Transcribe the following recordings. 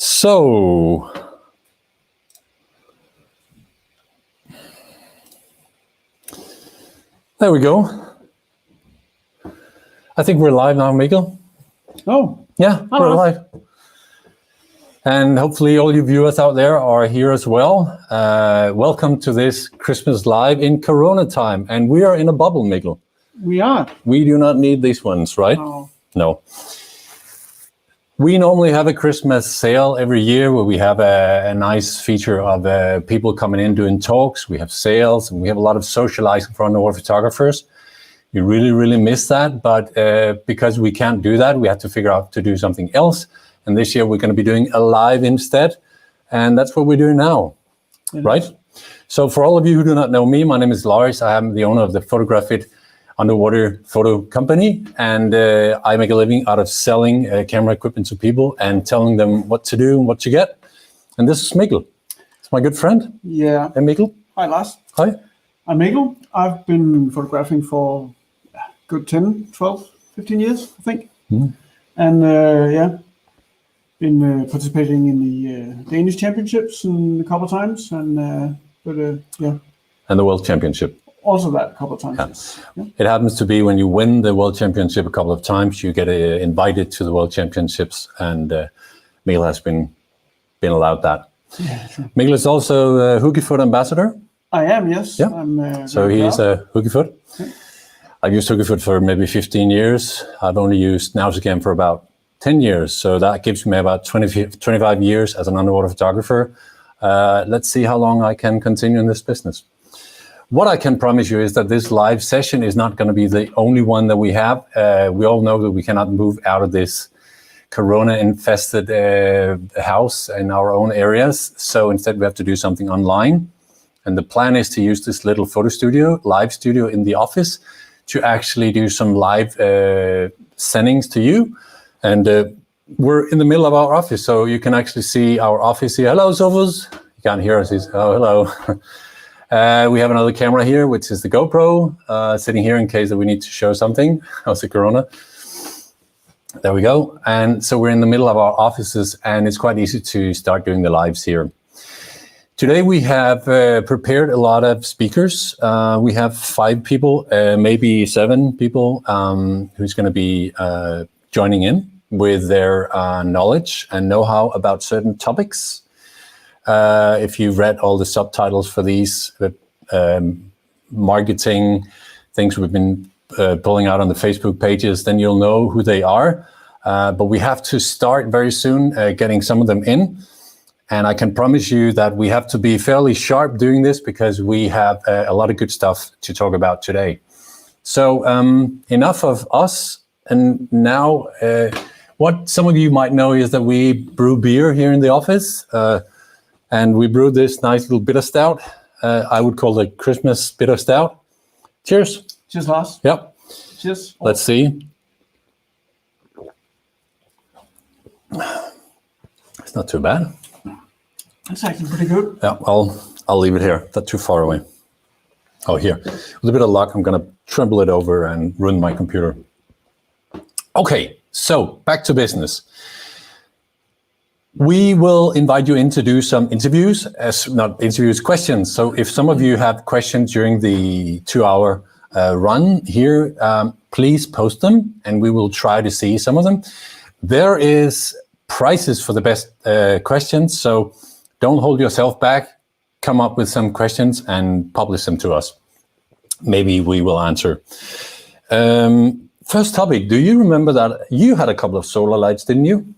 So, there we go. I think we're live now, Mikkel. Oh. Yeah, we're live. And hopefully all you viewers out there are here as well. Welcome to this Christmas live in Corona time. And we are in a bubble, Mikkel. We are. We do not need these ones, right? No. We normally have a Christmas sale every year where we have a nice feature of people coming in doing talks. We have sales and we have a lot of socializing for underwater photographers. You really miss that, but because we can't do that, we have to figure out to do something else. And this year we're going to be doing a live instead. And that's what we're doing now, right? So for all of you who do not know me, my name is Lars. I am the owner of the Photographic underwater photo company, and I make a living out of selling camera equipment to people and telling them what to do and what to get. And this is Mikkel. It's my good friend. Yeah. Hey, Mikkel. Hi, Lars. Hi. I'm Mikkel. I've been photographing for a good 10, 12, 15 years, I think. Mm. And been participating in the Danish championships a couple of times, and And the World Championship. Also that a couple of times. Yeah. Yeah. It happens to be when you win the World Championship a couple of times, you get invited to the World Championships, and Mikkel has been allowed that. Yeah, sure. Mikkel is also a Hookiefoot ambassador. I am, yes. Yeah. So he's a Hookiefoot. Yeah. I've used Hookiefoot for maybe 15 years. I've only used Nausicam for about 10 years. So that gives me about 25 years as an underwater photographer. Let's see how long I can continue in this business. What I can promise you is that this live session is not going to be the only one that we have. We all know that we cannot move out of this Corona-infested house in our own areas. So instead we have to do something online. And the plan is to use this little photo studio, live studio in the office, to actually do some live sendings to you. And we're in the middle of our office, so you can actually see our office here. Hello, Sofus. You can't hear us. Oh, hello. We have another camera here, which is the GoPro, sitting here in case that we need to show something. How's the Corona? There we go. And so we're in the middle of our offices, and it's quite easy to start doing the lives here. Today we have prepared a lot of speakers. We have 5 people, maybe 7 people who's going to be joining in with their knowledge and know-how about certain topics. If you've read all the subtitles for these marketing things we've been pulling out on the Facebook pages, then you'll know who they are. But we have to start very soon getting some of them in. And I can promise you that we have to be fairly sharp doing this because we have a lot of good stuff to talk about today. So enough of us. And now what some of you might know is that we brew beer here in the office. And we brewed this nice little bitter stout. I would call it Christmas bitter stout. Cheers. Cheers, Lars. Yep. Cheers. Let's see. It's not too bad. It's actually pretty good. Yeah, I'll leave it here. Not too far away. Oh, here. With a bit of luck, I'm going to tremble it over and ruin my computer. Okay, so back to business. We will invite you in to do some interviews, questions. So if some of you have questions during the 2-hour run here, please post them and we will try to see some of them. There is prizes for the best questions, so don't hold yourself back. Come up with some questions and publish them to us. Maybe we will answer. First topic, do you remember that you had a couple of solar lights, didn't you?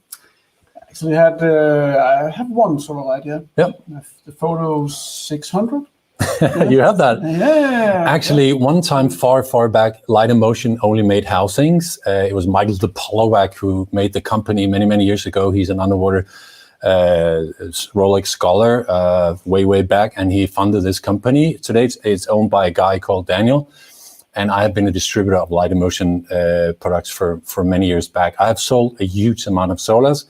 Actually, I have one solar light, yeah. Yep. The Photo 600. You have that? Yeah. Actually, one time far back, Light and Motion only made housings. It was Michael de Polowak who made the company many years ago. He's an underwater Rolex scholar way back, and he funded this company. Today, it's owned by a guy called Daniel. And I have been a distributor of Light and Motion products for many years back. I have sold a huge amount of solars.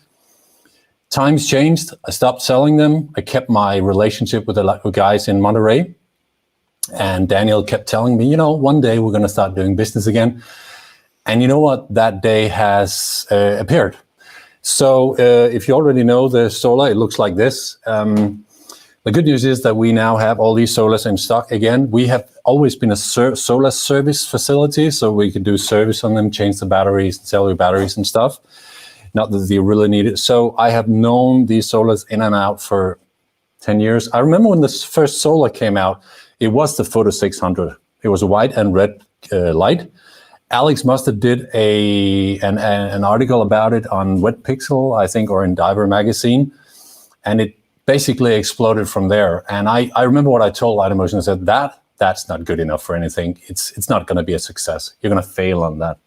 Times changed. I stopped selling them. I kept my relationship with the guys in Monterey. And Daniel kept telling me, one day we're going to start doing business again. And you know what? That day has appeared. So if you already know the solar, it looks like this. The good news is that we now have all these solars in stock again. We have always been a solar service facility, so we can do service on them, change the batteries, sell your batteries and stuff. Not that they really need it. So I have known these solars in and out for 10 years. I remember when this first solar came out, it was the Photo 600. It was a white and red light. Alex Mustard did an article about it on Wet Pixel, I think, or in Diver magazine, and it basically exploded from there. And I remember what I told Light Emotion. I said, that's not good enough for anything. It's not going to be a success. You're going to fail on that.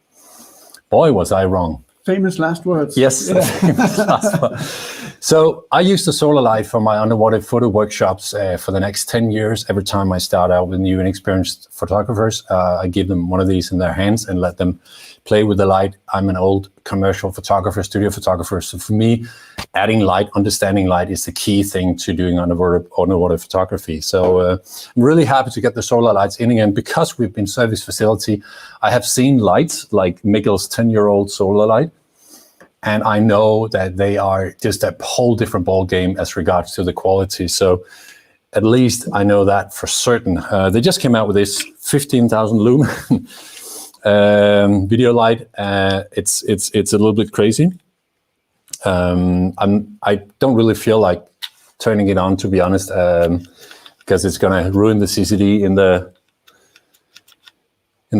Boy, was I wrong. Famous last words. Yes. Yeah. Famous last words. So I use the solar light for my underwater photo workshops for the next 10 years. Every time I start out with new and experienced photographers, I give them one of these in their hands and let them play with the light. I'm an old commercial photographer, studio photographer. So for me, adding light, understanding light is the key thing to doing underwater photography. So I'm really happy to get the solar lights in again. Because we've been service facility, I have seen lights like Mikkel's 10-year-old solar light. And I know that they are just a whole different ball game as regards to the quality. So at least I know that for certain. They just came out with this 15,000 lumen video light. It's a little bit crazy. I don't really feel like turning it on, to be honest, because it's going to ruin the CCD in the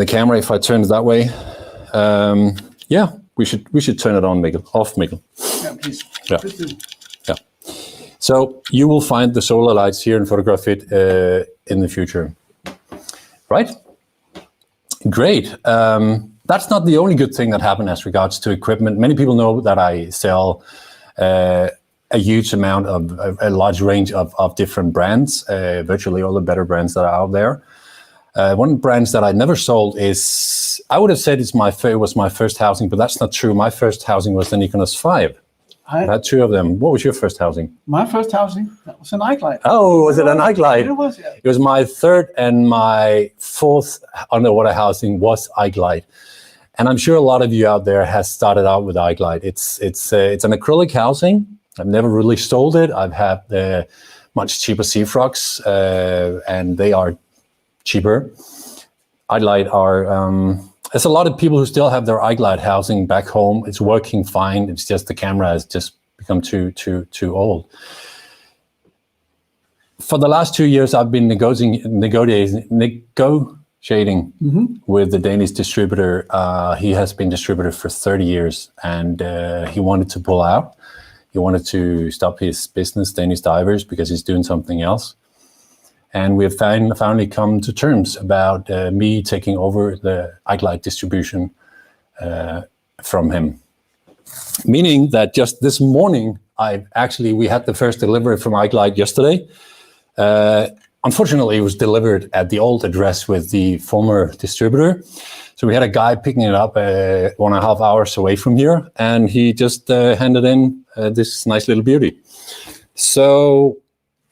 camera if I turn it that way. Yeah. We should turn it on, Mikkel. Off, Mikkel. Yeah, please. Yeah. Please do. Yeah. So you will find the solar lights here in Photograph It in the future. Right? Great. That's not the only good thing that happened as regards to equipment. Many people know that I sell a huge amount of a large range of different brands, virtually all the better brands that are out there. One brand that I never sold is, I would have said it was my first housing, but that's not true. My first housing was the Nikon 5. I had two of them. What was your first housing? My first housing, that was an iGlide. Oh, was it an iGlide? It was, yeah. It was my third and my fourth underwater housing was iGlide. And I'm sure a lot of you out there has started out with iGlide. It's an acrylic housing. I've never really sold it. I've had much cheaper sea frogs, and they are cheaper. iGlide are, there's a lot of people who still have their iGlide housing back home. It's working fine. It's just the camera has just become too old. For the last 2 years, I've been negotiating with the Danish distributor. He has been distributor for 30 years, and he wanted to pull out. He wanted to stop his business, Danish Divers, because he's doing something else. And we have finally come to terms about me taking over the iGlide distribution from him. Meaning that just this morning, we had the first delivery from iGlide yesterday. Unfortunately, it was delivered at the old address with the former distributor. So we had a guy picking it up 1.5 hours away from here, and he just handed in this nice little beauty. So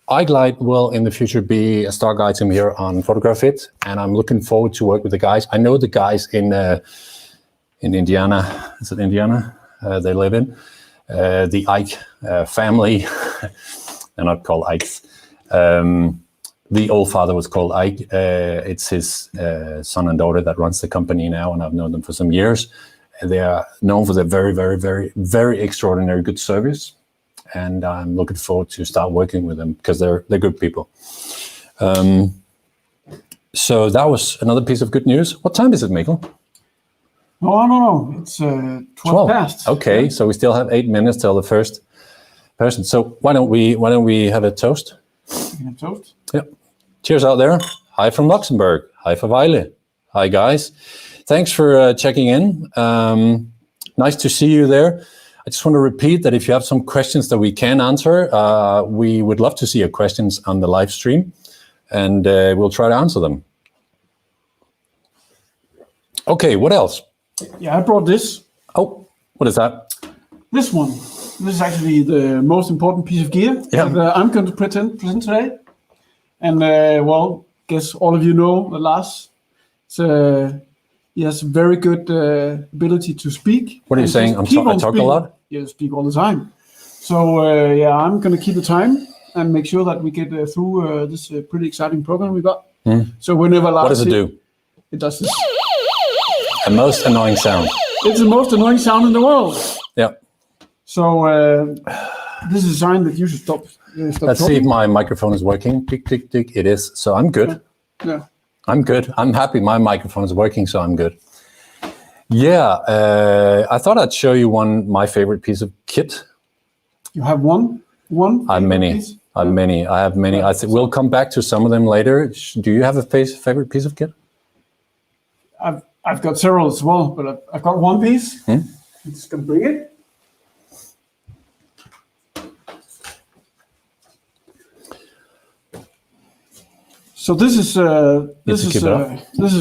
iGlide will in the future be a stock item here on Photograph It, and I'm looking forward to work with the guys. I know the guys in Indiana. Is it Indiana? They live in the Ike family. They're not called Ikes. The old father was called Ike. It's his son and daughter that runs the company now, and I've known them for some years. They are known for their very, very, very, very extraordinary good service. And I'm looking forward to start working with them because they're good people. So that was another piece of good news. What time is it, Mikkel? No. It's 12 past. Okay, so we still have 8 minutes till the first person. So why don't we have a toast? We can have toast. Yeah. Cheers out there. Hi from Luxembourg. Hi from Vejle. Hi guys. Thanks for checking in. Nice to see you there. I just want to repeat that if you have some questions that we can answer, we would love to see your questions on the live stream, and we'll try to answer them. Okay, what else? Yeah, I brought this. Oh, what is that? This one. This is actually the most important piece of gear that I'm going to present today. And guess all of you know that Lars. He has very good ability to speak. What are you saying? I talk a lot? speak all the time. So I'm going to keep the time and make sure that we get through this pretty exciting program we got. So whenever Lars... What does it do? It does this. The most annoying sound. It's the most annoying sound in the world. Yeah. So this is a sign that you should stop Let's talking. see if my microphone is working. Tick, tick, tick. It is. So I'm good. Yeah. I'm good. I'm happy my microphone is working, so I'm good. Yeah, I thought I'd show you my favorite piece of kit. You have one? I have many. Piece? I have many. I have many. We'll come back to some of them later. Do you have a favorite piece of kit? I've got several as well, but I've got one piece. I'm just gonna bring it. So this is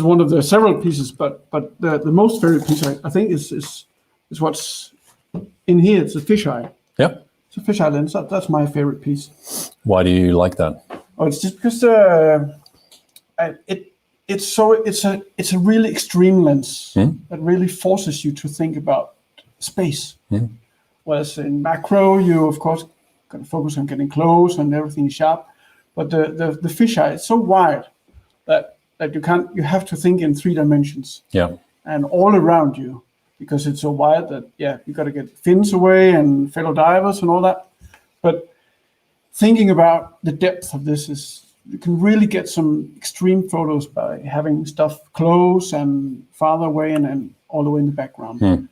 one of the several pieces, but the most favorite piece I think is what's in here. It's a fisheye. Yeah. It's a fisheye lens. That's my favorite piece. Why do you like that? Oh, it's just because it's a really extreme lens that really forces you to think about space. Whereas in macro, you of course can focus on getting close and everything is sharp. But the fisheye is so wide that you have to think in 3 dimensions. Yeah. And all around you, because it's so wide that you got to get fins away and fellow divers and all that. But thinking about the depth of this you can really get some extreme photos by having stuff close and farther away and all the way in the background.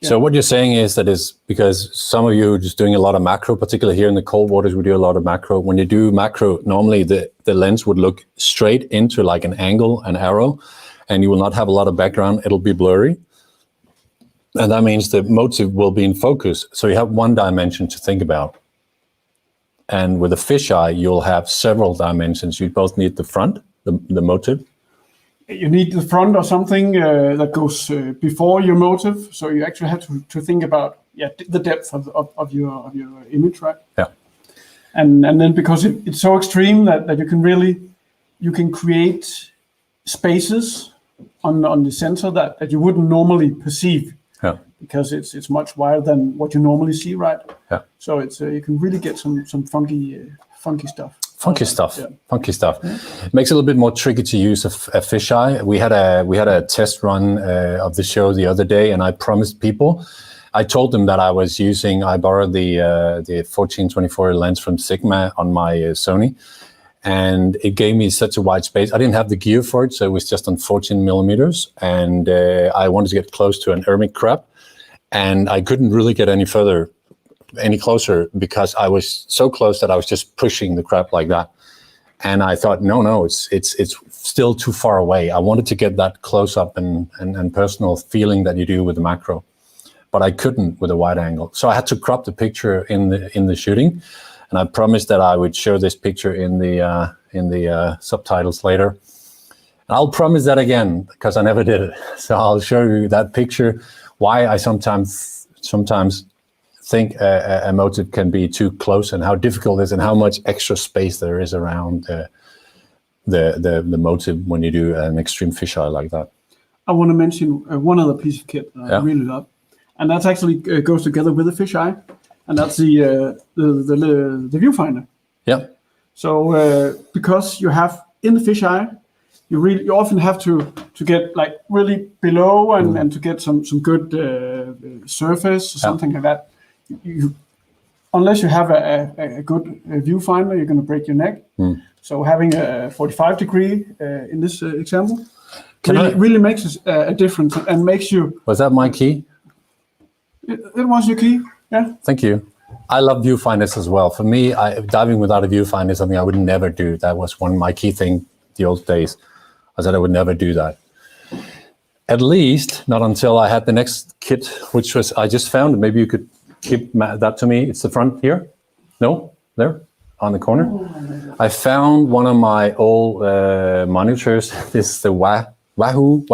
So what you're saying is that is because some of you are just doing a lot of macro, particularly here in the cold waters, we do a lot of macro. When you do macro, normally the lens would look straight into like an angle, an arrow, and you will not have a lot of background. It'll be blurry. And that means the motive will be in focus. So you have one dimension to think about. And with a fisheye, you'll have several dimensions. You both need the front, the motive. You need the front or something that goes before your motive. So you actually have to think about the depth of your image, right? Yeah. And then because it's so extreme that you can create spaces on the sensor that you wouldn't normally perceive. Yeah. Because it's much wider than what you normally see, right? Yeah. So it's you can really get some funky stuff. Funky stuff. Yeah. It makes it a little bit more tricky to use a fisheye. We had a test run of the show the other day, and I promised people. I told them that I borrowed the 14-24 lens from Sigma on my Sony, and it gave me such a wide space. I didn't have the gear for it, so it was just on 14 millimeters, and I wanted to get close to an hermit crab, and I couldn't really get any closer because I was so close that I was just pushing the crab like that. And I thought, no, it's still too far away. I wanted to get that close up and personal feeling that you do with the macro, but I couldn't with a wide angle. So I had to crop the picture in the shooting, and I promised that I would show this picture in the subtitles later. And I'll promise that again because I never did it. So I'll show you that picture. Why I sometimes think a motive can be too close, and how difficult it is, and how much extra space there is around the motive when you do an extreme fisheye like that. I want to mention one other piece of kit that I really love, and that actually goes together with the fisheye, and that's the viewfinder. Yeah. So because you have in the fisheye, you often have to get like really below and to get some good surface or something like that. Unless you have a good viewfinder, you're going to break your neck. So having a 45 degree in this example really makes a difference and makes you... Was that my key? It was your key, yeah. Thank you. I love viewfinders as well. For me, diving without a viewfinder is something I would never do. That was one of my key things the old days. I said I would never do that. At least not until I had the next kit, which was, I just found, maybe you could keep that to me. It's the front here. No, there on the corner. I found one of my old monitors. This is the Wahoo.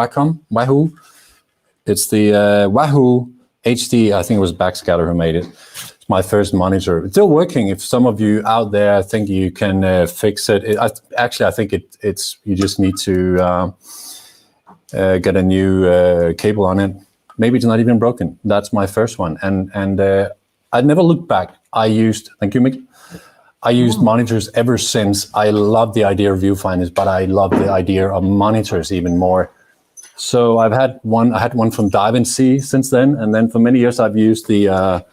It's the Wahoo HD. I think it was Backscatter who made it. It's my first monitor. It's still working. If some of you out there think you can fix it, I think it's you just need to get a new cable on it. maybe it's not even broken. That's my first one. And I never looked back. Thank you, Mikkel. I used monitors ever since. I love the idea of viewfinders, but I love the idea of monitors even more. So I had one from Dive and Sea since then, and then for many years I've used the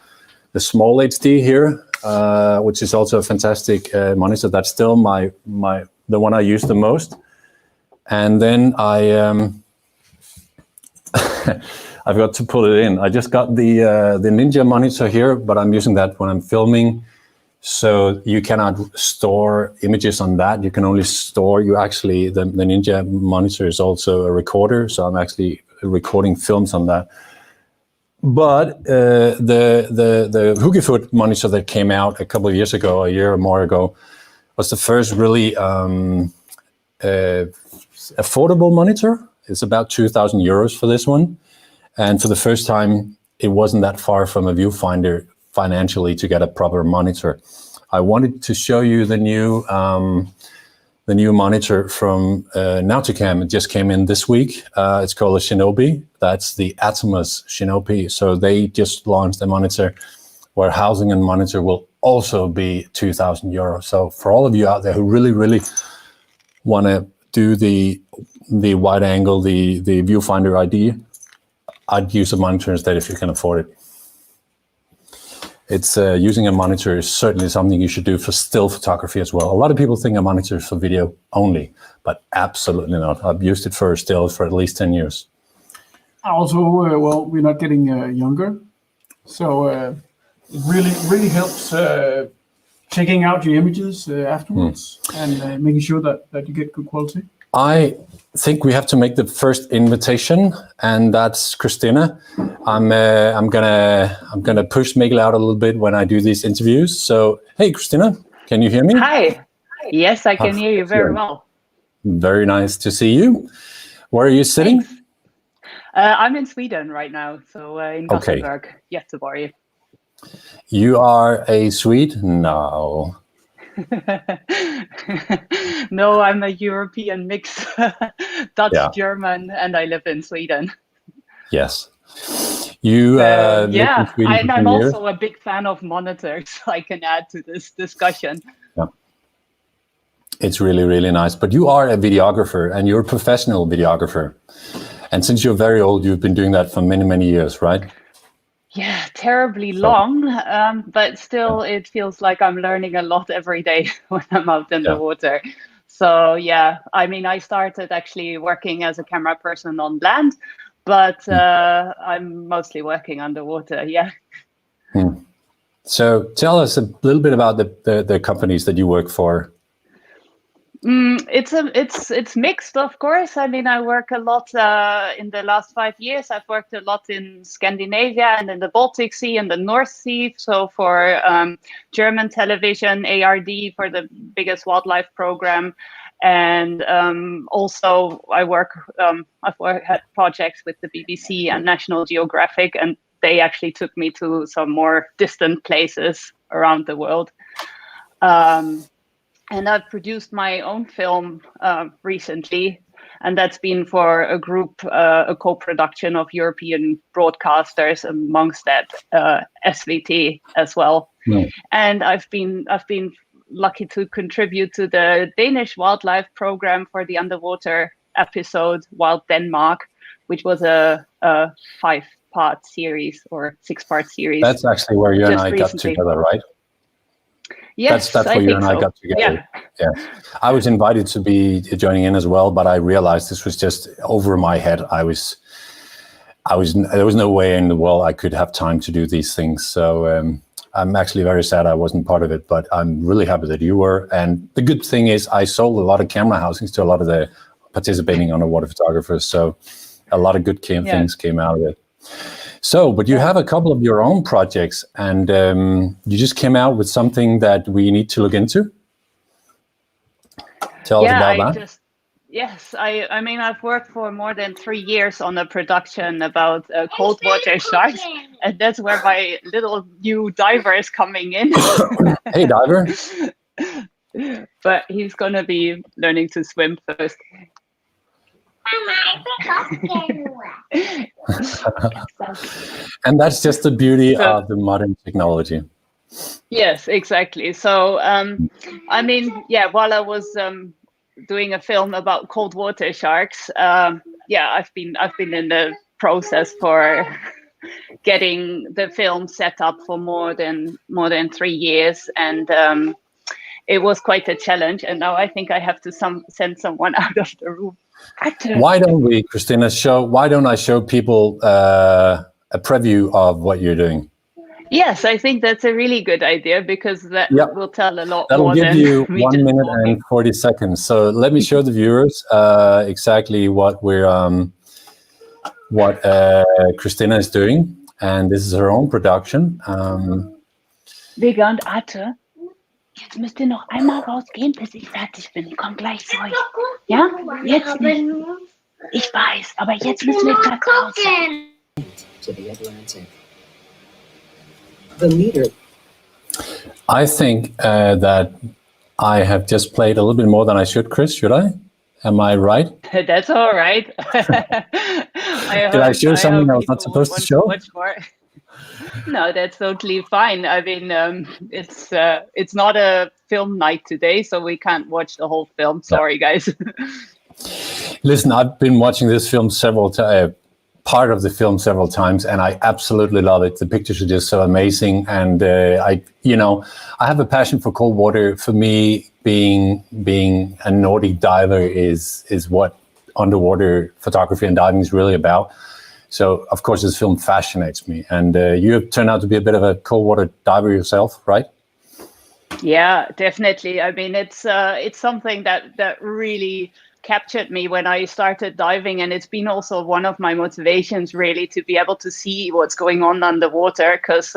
small HD here, which is also a fantastic monitor. That's still the one I use the most. And then I've got to pull it in. I just got the Ninja monitor here, but I'm using that when I'm filming. So you cannot store images on that. You can only store, the Ninja monitor is also a recorder. So I'm actually recording films on that. But the Hookiefoot monitor that came out a couple of years ago, a year or more ago, was the first really affordable monitor. It's about 2,000 euros for this one. And for the first time, it wasn't that far from a viewfinder financially to get a proper monitor. I wanted to show you the new monitor from Nauticam. It just came in this week. It's called a Shinobi. That's the Atomos Shinobi. So they just launched a monitor where housing and monitor will also be 2,000 euros. So for all of you out there who really, really want to do the wide angle, the viewfinder idea, I'd use a monitor instead if you can afford it. It's using a monitor is certainly something you should do for still photography as well. A lot of people think a monitor is for video only, but absolutely not. I've used it for stills for at least 10 years. Also, we're not getting younger, so it really helps checking out your images afterwards and making sure that you get good quality. I think we have to make the first invitation, and that's Christina. I'm gonna push Mikkel out a little bit when I do these interviews. So, hey, Christina, can you hear me? Hi. Yes, I can hear you very well. Very nice to see you. Where are you sitting? Thanks. I'm in Sweden right now, so in Gothenburg, Göteborg. You are a Swede? No. No, I'm a European mix, Dutch, German, and I live in Sweden. Yes. You lived in Sweden and for I'm 10 years? also a big fan of monitors, so I can add to this discussion. Yeah. It's really, really nice. But you are a videographer, and you're a professional videographer. And since you're very old, you've been doing that for many, many years, right? Yeah, terribly long, but still it feels like I'm learning a lot every day when I'm out in the water. So yeah, I mean, I started actually working as a camera person on land, but I'm mostly working underwater, So tell us a little bit about the companies that you work for. It's mixed, of course. I mean, I work a lot in the last 5 years. I've worked a lot in Scandinavia and in the Baltic Sea and the North Sea. So for German television, ARD for the biggest wildlife program. And also I've had projects with the BBC and National Geographic, and they actually took me to some more distant places around the world. And I've produced my own film recently, and that's been for a group, a co-production of European broadcasters, amongst that SVT as well. Yeah. And I've been lucky to contribute to the Danish wildlife program for the underwater episode Wild Denmark, which was a 5-part series or 6-part series. That's actually where you and I got together, right? Yes, that's where you and I got together. Yeah. I was invited to be joining in as well, but I realized this was just over my head. There was no way in the world I could have time to do these things. So I'm actually very sad I wasn't part of it, but I'm really happy that you were. And the good thing is I sold a lot of camera housings to a lot of the participating underwater photographers. So a lot of good things came out of it. So, but you have a couple of your own projects, and you just came out with something that we need to look into. Tell us about that. Yes, I mean, I've worked for more than 3 years on a production about cold water sharks, and that's where my little new diver is coming in. Hey, diver. But he's going to be learning to swim first. And that's just the beauty of the modern technology. Yes, exactly. So, I mean, yeah, while I was doing a film about cold water sharks, I've been in the process for getting the film set up for more than 3 years, and it was quite a challenge. And now I think I have to send someone out of the room. Why don't we, Christina, why don't I show people a preview of what you're doing? Yes, I think that's a really good idea, because that will tell a lot That'll more give than you me 1 just minute talking. and 40 seconds. So let me show the viewers exactly what Christina is doing. And this is her own production. Vega und Arte, jetzt müsst ihr noch einmal rausgehen, bis ich fertig bin. Komm gleich zu euch. Ja? Jetzt nicht. Ich weiß, aber jetzt müssen wir gleich raus. To the Atlantic. The meter. I think that I have just played a little bit more than I should, Chris. Should I? Am I right? That's all right. Did I show something I was not supposed to show? Much more. No, that's totally fine. I mean, it's not a film night today, so we can't watch the whole film. Sorry, guys. Listen, I've been watching this film part of the film several times, and I absolutely love it. The pictures are just so amazing, and I have a passion for cold water. For me, being a Nordic diver is what underwater photography and diving is really about. So, of course, this film fascinates me. And you have turned out to be a bit of a cold water diver yourself, right? Yeah, definitely. I mean, it's something that really captured me when I started diving, and it's been also one of my motivations, really, to be able to see what's going on underwater. Because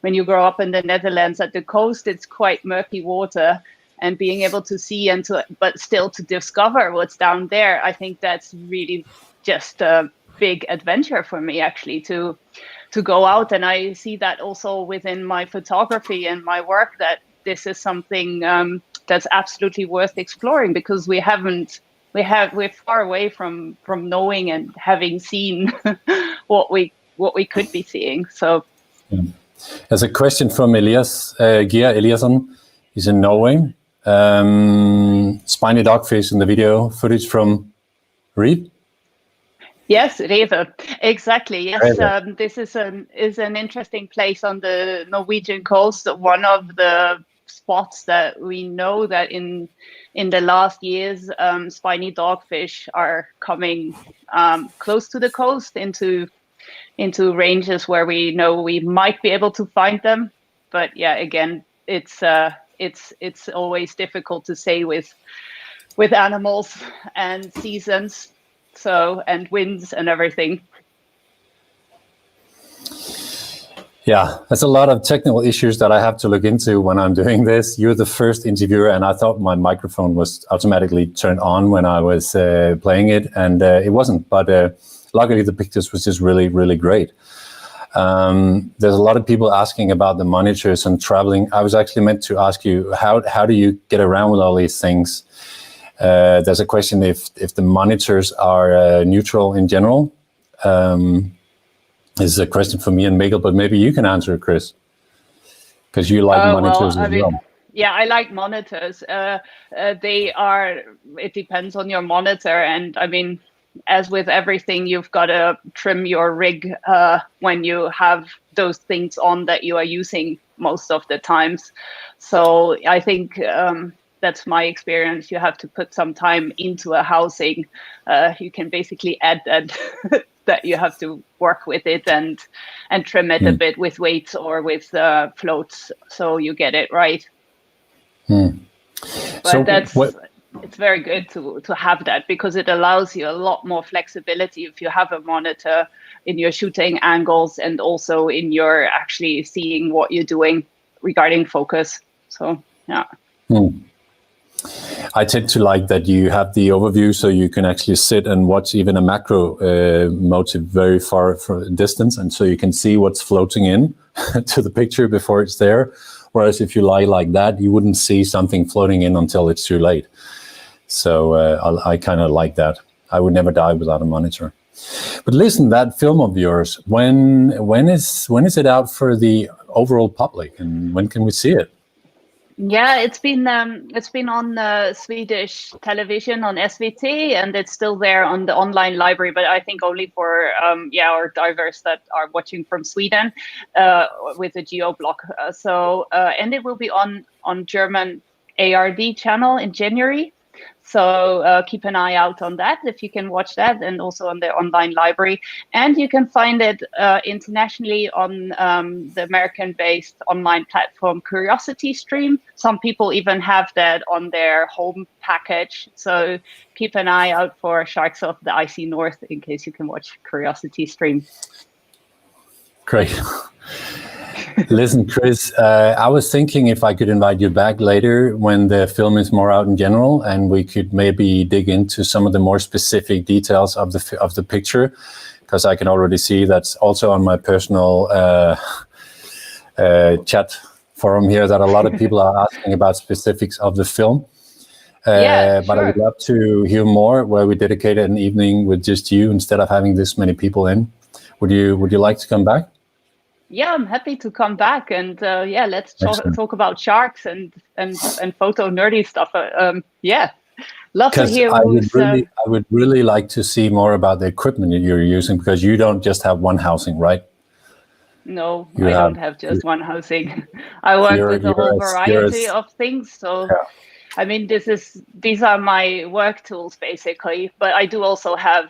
when you grow up in the Netherlands at the coast, it's quite murky water, and being able to see but still to discover what's down there, I think that's really just a big adventure for me, actually, to go out. And I see that also within my photography and my work, that this is something that's absolutely worth exploring, because we're far away from knowing and having seen what we could be seeing. So there's a question from Elias Gia Eliasson. He's in Norway. Spiny dogfish in the video footage from Reef. Yes, Rewe, exactly. Yes, Rewe. This is an interesting place on the Norwegian coast. One of the spots that we know that in the last years, spiny dogfish are coming close to the coast into ranges where we know we might be able to find them. But yeah, again, it's always difficult to say with animals and seasons. So, and winds and everything. Yeah, there's a lot of technical issues that I have to look into when I'm doing this. You're the first interviewer, and I thought my microphone was automatically turned on when I was playing it, and it wasn't. But luckily, the pictures was just really, really great. There's a lot of people asking about the monitors and traveling. I was actually meant to ask you, how do you get around with all these things? There's a question if the monitors are neutral in general. This is a question for me and Mikkel, but maybe you can answer it, Chris, because you like monitors as well. Yeah, I like monitors. It depends on your monitor. And I mean, as with everything, you've got to trim your rig when you have those things on that you are using most of the times. So I think that's my experience. You have to put some time into a housing. You can basically add that that you have to work with it and trim it a bit with weights or with floats, so you get it right. But So it's very good to have that, because it allows you a lot more flexibility if you have a monitor in your shooting angles and also in your actually seeing what you're doing regarding focus. So yeah. I tend to like that you have the overview, so you can actually sit and watch even a macro motive very far from a distance, and so you can see what's floating in to the picture before it's there. Whereas if you lie like that, you wouldn't see something floating in until it's too late. So I kind of like that. I would never die without a monitor. But listen, that film of yours, when is it out for the overall public, and when can we see it? Yeah, it's been on Swedish television on SVT, and it's still there on the online library. But I think only for our divers that are watching from Sweden with a geo block. And it will be on German ARD channel in January. So keep an eye out on that if you can watch that, and also on the online library. And you can find it internationally on the American-based online platform Curiosity Stream. Some people even have that on their home package. So keep an eye out for Sharks of the Icy North in case you can watch Curiosity Stream. Great. Listen, Chris, I was thinking if I could invite you back later when the film is more out in general, and we could maybe dig into some of the more specific details of the picture, because I can already see that's also on my personal chat forum here that a lot of people are asking about specifics of the film. But I would love to hear more where we dedicate an evening with just you instead of having this many people in. Would you like to come back? Yeah, I'm happy to come back, and let's talk about sharks and photo nerdy stuff. Love to hear. I would really like to see more about the equipment that you're using, because you don't just have one housing, right? No, I don't have just one housing. I work with a whole variety of things. So, I mean, these are my work tools basically, but I do also have,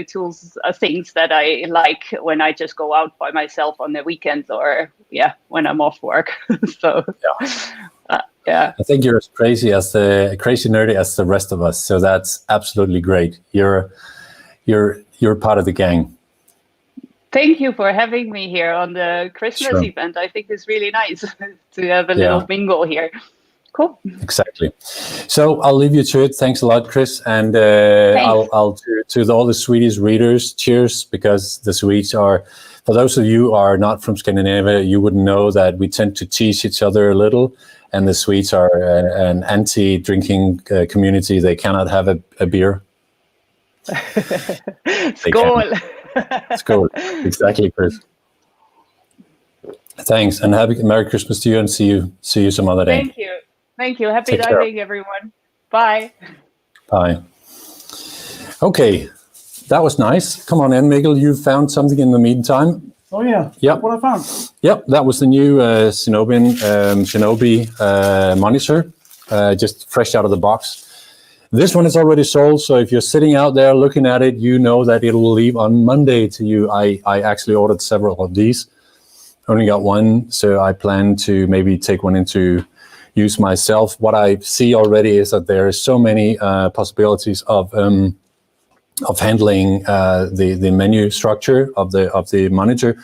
tools, things that I like when I just go out by myself on the weekends, or when I'm off work. So, I think you're as crazy nerdy as the rest of us. So that's absolutely great. You're part of the gang. Thank you for having me here on the Christmas event. I think it's really nice to have a little mingle here. Cool. Exactly. So I'll leave you to it. Thanks a lot, Chris. And I'll to all the Swedish readers, cheers, because the Swedes are, for those of you who are not from Scandinavia, you wouldn't know that we tend to tease each other a little. And the Swedes are an anti-drinking community. They cannot have a beer. Skål. Skål. Exactly, Chris. Thanks, and Merry Christmas to you, and see you some other day. Thank you. Happy diving, everyone. Bye. Bye. Okay, that was nice. Come on in, Mikkel. You found something in the meantime. Oh yeah. Yep. What I found. Yep, that was the new Shinobi monitor, just fresh out of the box. This one is already sold, so if you're sitting out there looking at it, you know that it will leave on Monday to you. I actually ordered several of these. Only got one, so I plan to maybe take one into use myself. What I see already is that there is so many possibilities of handling the menu structure of the monitor,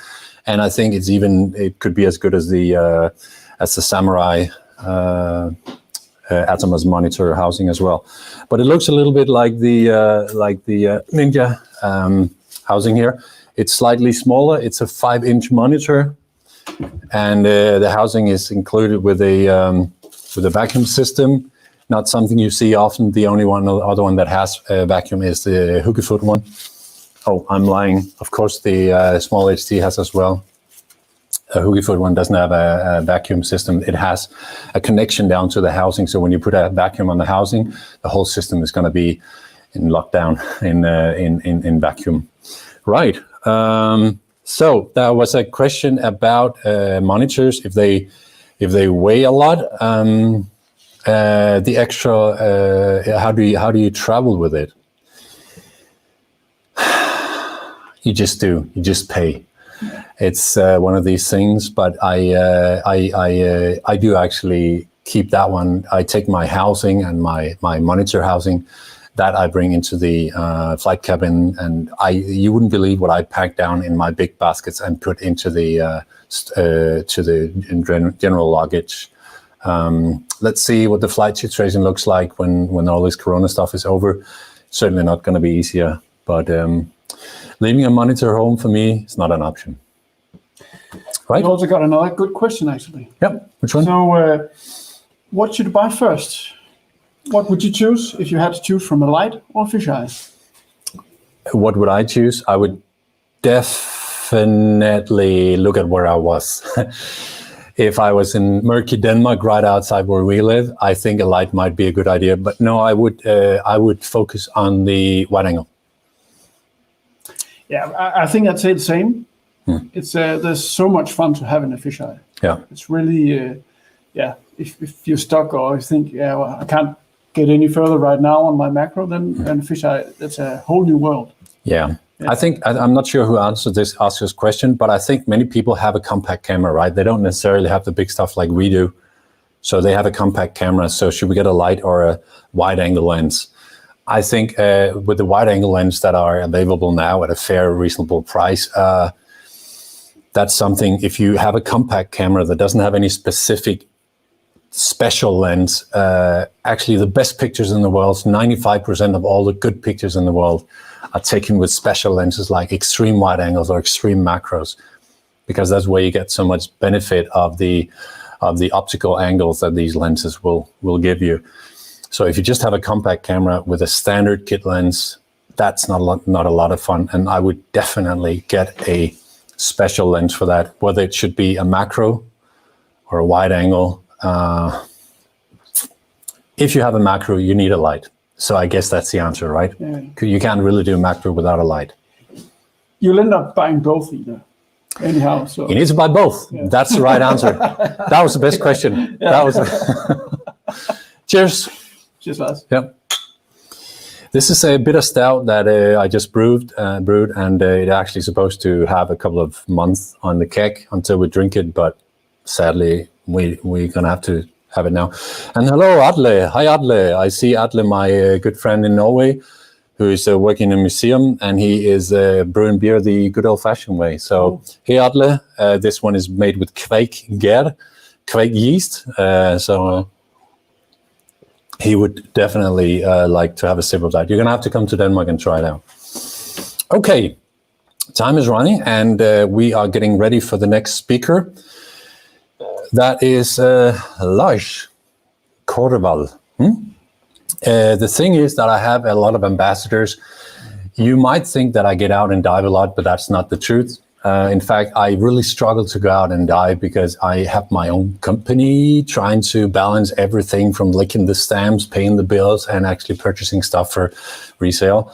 and I think it could be as good as the Samurai Atomos monitor housing as well. But it looks a little bit like the Ninja housing here. It's slightly smaller. It's a 5-inch monitor, and the housing is included with a vacuum system. Not something you see often. The only other one that has a vacuum is the Hookiefoot one. Oh, I'm lying. Of course, the small HT has as well. A Hookiefoot one doesn't have a vacuum system. It has a connection down to the housing. So when you put a vacuum on the housing, the whole system is going to be in lockdown in vacuum. Right. So there was a question about monitors. If they weigh a lot, the extra, how do you travel with it? You just do. You just pay. It's one of these things, but I do actually keep that one. I take my housing and my monitor housing that I bring into the flight cabin, and you wouldn't believe what I pack down in my big baskets and put into the general luggage. Let's see what the flight situation looks like when all this Corona stuff is over. Certainly not going to be easier, but leaving a monitor home for me is not an option. Right? You also got another good question, actually. Yep. Which one? So, what should you buy first? What would you choose if you had to choose from a light or fisheye? what would I choose? I would definitely look at where I was. If I was in murky Denmark, right outside where we live, I think a light might be a good idea. But no, I would focus on the wide angle. Yeah, I think I'd say the same. It's there's so much fun to have in a fisheye. Yeah, it's really If you're stuck or you think I can't get any further right now on my macro, then fisheye, that's a whole new world. Yeah. I think, I'm not sure who asked this question, but I think many people have a compact camera, right? They don't necessarily have the big stuff like we do. So they have a compact camera. So should we get a light or a wide angle lens? I think with the wide angle lens that are available now at a fair, reasonable price, that's something, if you have a compact camera that doesn't have any specific special lens, actually the best pictures in the world, 95% of all the good pictures in the world are taken with special lenses like extreme wide angles or extreme macros, because that's where you get so much benefit of the optical angles that these lenses will give you. So if you just have a compact camera with a standard kit lens, that's not a lot of fun. And I would definitely get a special lens for that, whether it should be a macro or a wide angle. If you have a macro, you need a light. So I guess that's the answer, right? Yeah. You can't really do macro without a light. You'll end up buying both either. Anyhow, so you need to buy both. Yeah. That's the right answer. That was the best question. Yeah. That was. Cheers. Cheers, Lars. Yeah. This is a bitter stout that I just brewed, and it's actually supposed to have a couple of months on the keg until we drink it, but sadly we're gonna have to have it now. And hello, Atle. Hi, Atle. I see Atle, my good friend in Norway, who is working in a museum, and he is brewing beer the good old-fashioned way. So, hey, Atle, this one is made with kveg yeast. So he would definitely like to have a sip of that. You're going to have to come to Denmark and try it out. Okay, time is running, and we are getting ready for the next speaker. That is Lars Korvald. The thing is that I have a lot of ambassadors. You might think that I get out and dive a lot, but that's not the truth. In fact, I really struggle to go out and dive because I have my own company trying to balance everything from licking the stamps, paying the bills, and actually purchasing stuff for resale.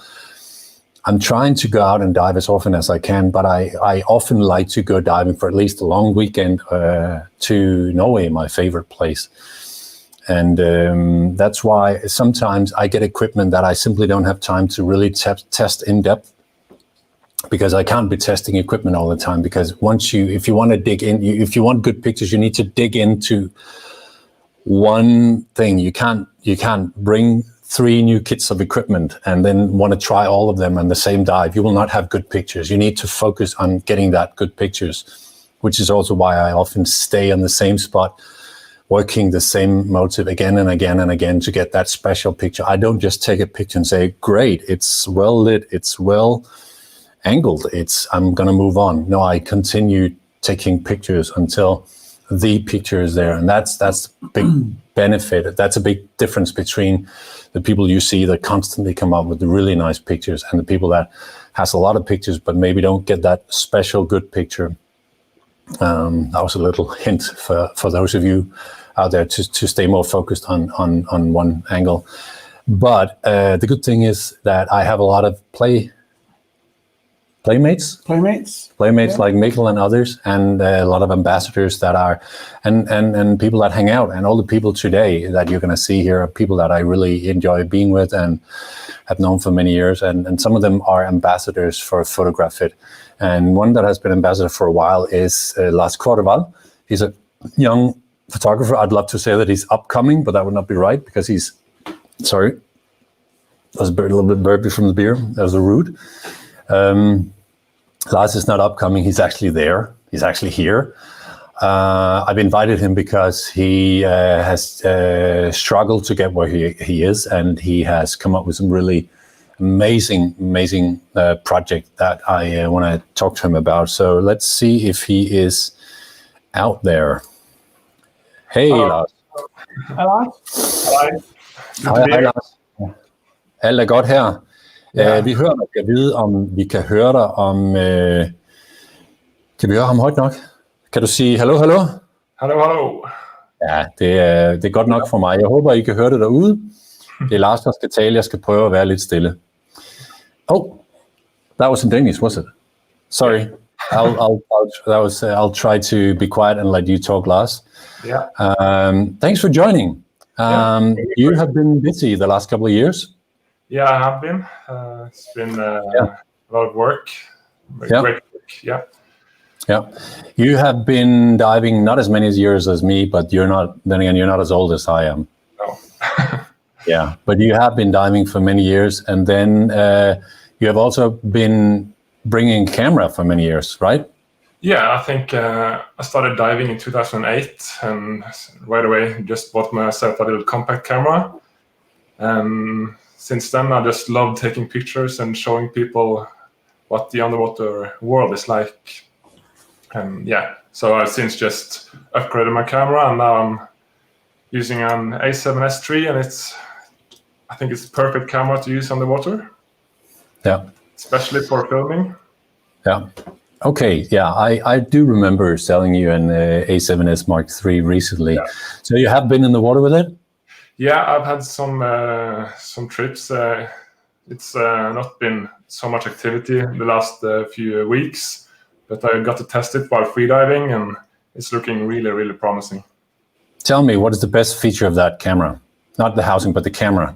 I'm trying to go out and dive as often as I can, but I often like to go diving for at least a long weekend to Norway, my favorite place. And that's why sometimes I get equipment that I simply don't have time to really test in depth, because I can't be testing equipment all the time. Because if you want to dig in, if you want good pictures, you need to dig into one thing. You can't bring 3 new kits of equipment and then want to try all of them on the same dive. You will not have good pictures. You need to focus on getting that good pictures, which is also why I often stay on the same spot, working the same motive again and again and again to get that special picture. I don't just take a picture and say, great, it's well lit, it's well angled, I'm gonna move on. No, I continue taking pictures until the picture is there. And that's the big benefit. That's a big difference between the people you see that constantly come up with the really nice pictures and the people that has a lot of pictures but maybe don't get that special good picture. That was a little hint for those of you out there to stay more focused on one angle. But the good thing is that I have a lot of playmates yeah. Like Mikkel and others, and a lot of ambassadors that are and people that hang out, and all the people today that you're going to see here are people that I really enjoy being with and have known for many years, and some of them are ambassadors for Photograph It. And one that has been ambassador for a while is Lars Korvald. He's a young photographer. I'd love to say that he's upcoming, but that would not be right, because he's sorry. That was a little bit burpy from the beer. That was rude. Lars is not upcoming. He's actually there. He's actually here. I've invited him because he has struggled to get where he is, and he has come up with some really amazing project that I want to talk to him about. So let's see if he is out there. Hey, Lars. Hej, Lars. Hej, Lars. Alt er godt her. Vi hører dig. Jeg vide, om vi kan høre dig om... kan vi høre ham højt nok? Kan du sige hallo, hallo? Hallo, hallo. Ja, det er godt nok for mig. Jeg håber, I kan høre det derude. Det er Lars, der skal tale. Jeg skal prøve at være lidt stille. Oh, that was in Danish, was it? Sorry. I'll try to be quiet and let you talk, Lars. Yeah. Thanks for joining. You have been busy the last couple of years. Yeah, I have been. It's been a lot of work. Great work. Yeah. Yeah. You have been diving not as many years as me, but you're not as old as I am. No. Yeah, but you have been diving for many years, and then you have also been bringing camera for many years, right? Yeah, I think I started diving in 2008, and right away just bought myself a little compact camera. And since then, I just love taking pictures and showing people what the underwater world is like. And so I've since just upgraded my camera, and now I'm using an A7S III, and I think it's the perfect camera to use underwater. Yeah. Especially for filming. Yeah. Okay. Yeah, I do remember selling you an A7S Mark III recently. Yeah. So you have been in the water with it? Yeah, I've had some trips. It's not been so much activity the last few weeks, but I got to test it while freediving, and it's looking really, really promising. Tell me, what is the best feature of that camera? Not the housing, but the camera.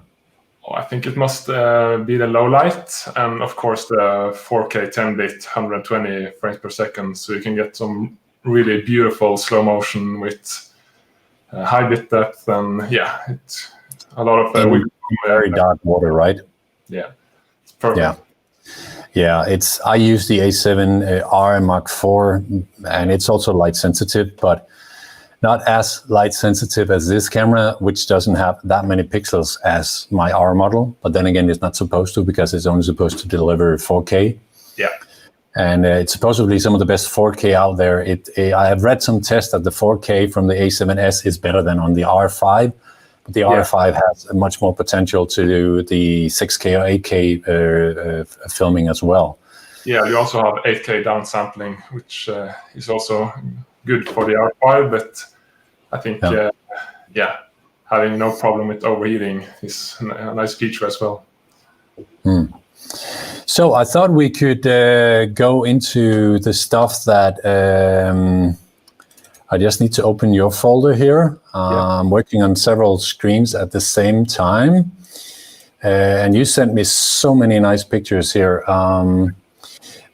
Oh, I think it must be the low light, and of course the 4K 10-bit 120 frames per second, so you can get some really beautiful slow motion with high bit depth, and it's a lot of very dark water, right? Yeah, it's perfect. Yeah, I use the A7R Mark IV, and it's also light sensitive, but not as light sensitive as this camera, which doesn't have that many pixels as my R model. But then again, it's not supposed to, because it's only supposed to deliver 4K. Yeah. And it's supposedly some of the best 4K out there. I have read some tests that the 4K from the A7S is better than on the R5. But the R5 has much more potential to do the 6K or 8K filming as well. Yeah, you also have 8K downsampling, which is also good for the R5, but I think, having no problem with overheating is a nice feature as well. So I thought we could go into the stuff that I just need to open your folder here. I'm working on several screens at the same time. And you sent me so many nice pictures here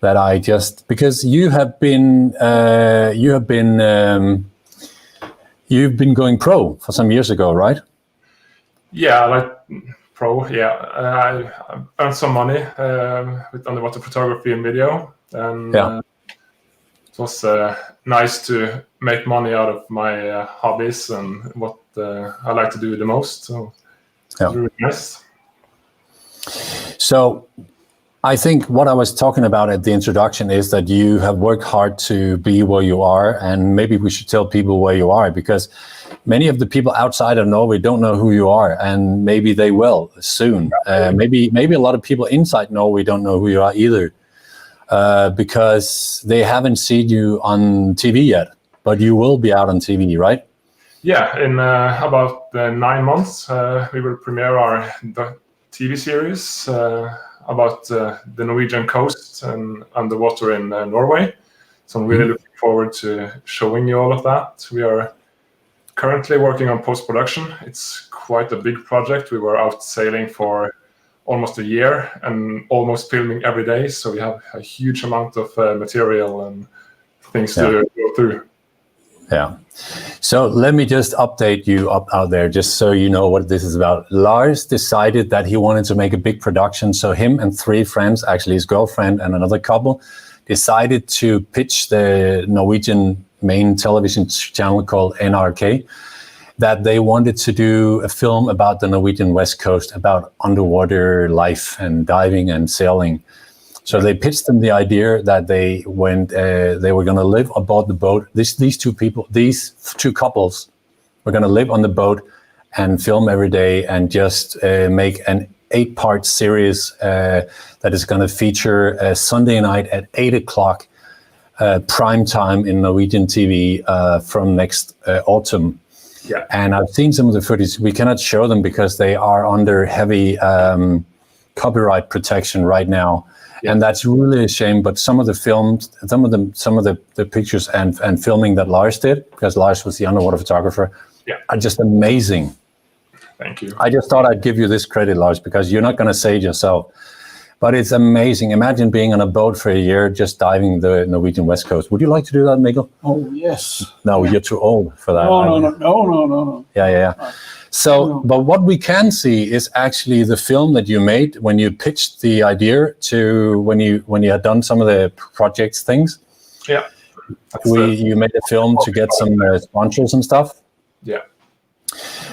that I just, because you've been going pro for some years ago, right? Yeah, like pro. Yeah, I earned some money with underwater photography and video, and it was nice to make money out of my hobbies and what I like to do the most. So it's really nice. So I think what I was talking about at the introduction is that you have worked hard to be where you are, and maybe we should tell people where you are, because many of the people outside of Norway don't know who you are, and maybe they will soon. Maybe a lot of people inside Norway don't know who you are either, because they haven't seen you on TV yet, but you will be out on TV, right? Yeah, in about 9 months, we will premiere our TV series about the Norwegian coast and underwater in Norway. So I'm really looking forward to showing you all of that. We are currently working on post-production. It's quite a big project. We were out sailing for almost a year and almost filming every day. So we have a huge amount of material and things to go through. Yeah. So let me just update you out there, just so you know what this is about. Lars decided that he wanted to make a big production. So him and 3 friends, actually his girlfriend and another couple, decided to pitch the Norwegian main television channel called NRK, that they wanted to do a film about the Norwegian West Coast, about underwater life and diving and sailing. So they pitched them the idea that they were going to live aboard the boat. These two couples were going to live on the boat and film every day and just make an 8-part series that is going to feature Sunday night at 8 o'clock prime time in Norwegian TV from next autumn. Yeah. And I've seen some of the footage. We cannot show them because they are under heavy copyright protection right now. Yeah. And that's really a shame. But some of the films, some of the pictures and filming that Lars did, because Lars was the underwater photographer, are just amazing. Thank you. I just thought I'd give you this credit, Lars, because you're not going to say it yourself. But it's amazing. Imagine being on a boat for a year, just diving the Norwegian West Coast. Would you like to do that, Mikkel? Oh, yes. No, you're too old for that. No. Yeah. So, but what we can see is actually the film that you made when you pitched the idea to when you had done some of the projects things. Yeah. You made a film to get some sponsors and stuff. Yeah.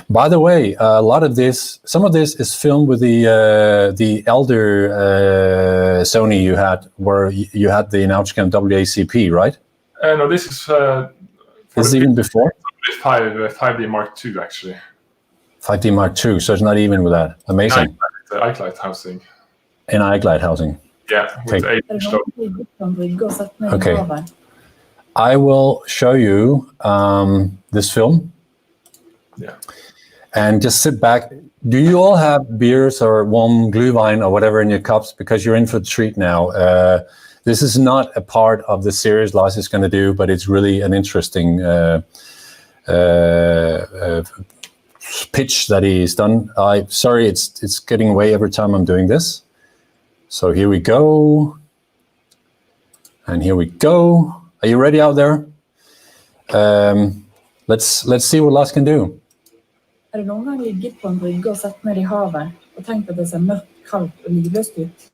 By the way, some of this is filmed with the elder Sony you had, where you had the Nauticam WACP, right? No, this is. This is even before. 5D Mark II, actually. 5D Mark II, so it's not even with that. Amazing. The Eichlight housing. In Eichlight housing. Yeah, with 8-inch. Okay. I will show you this film. Yeah. And just sit back. Do you all have beers or warm glühwein or whatever in your cups? Because you're in for the treat now. This is not a part of the series Lars is going to do, but it's really an interesting pitch that he's done. Sorry, it's getting away every time I'm doing this. So here we go. And here we go. Are you ready out there? Let's see what Lars can do. Har du någon gång ligget på en brygga och satt ner i havet och tänkt att det ser mörkt, kallt och livlöst ut?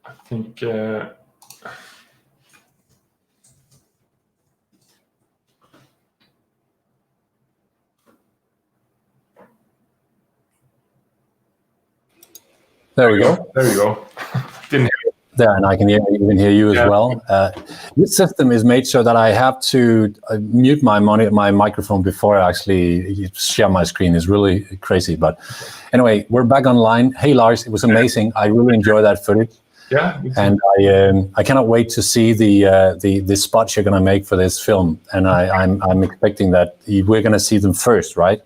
I think There we go. There you go. Didn't hear you. There, and I can even hear you as well. This system is made so that I have to mute my microphone before I actually share my screen. It's really crazy. But anyway, we're back online. Hey, Lars, it was amazing. I really enjoyed that footage. Yeah. And I cannot wait to see the spots you're going to make for this film. And I'm expecting that we're going to see them first, right?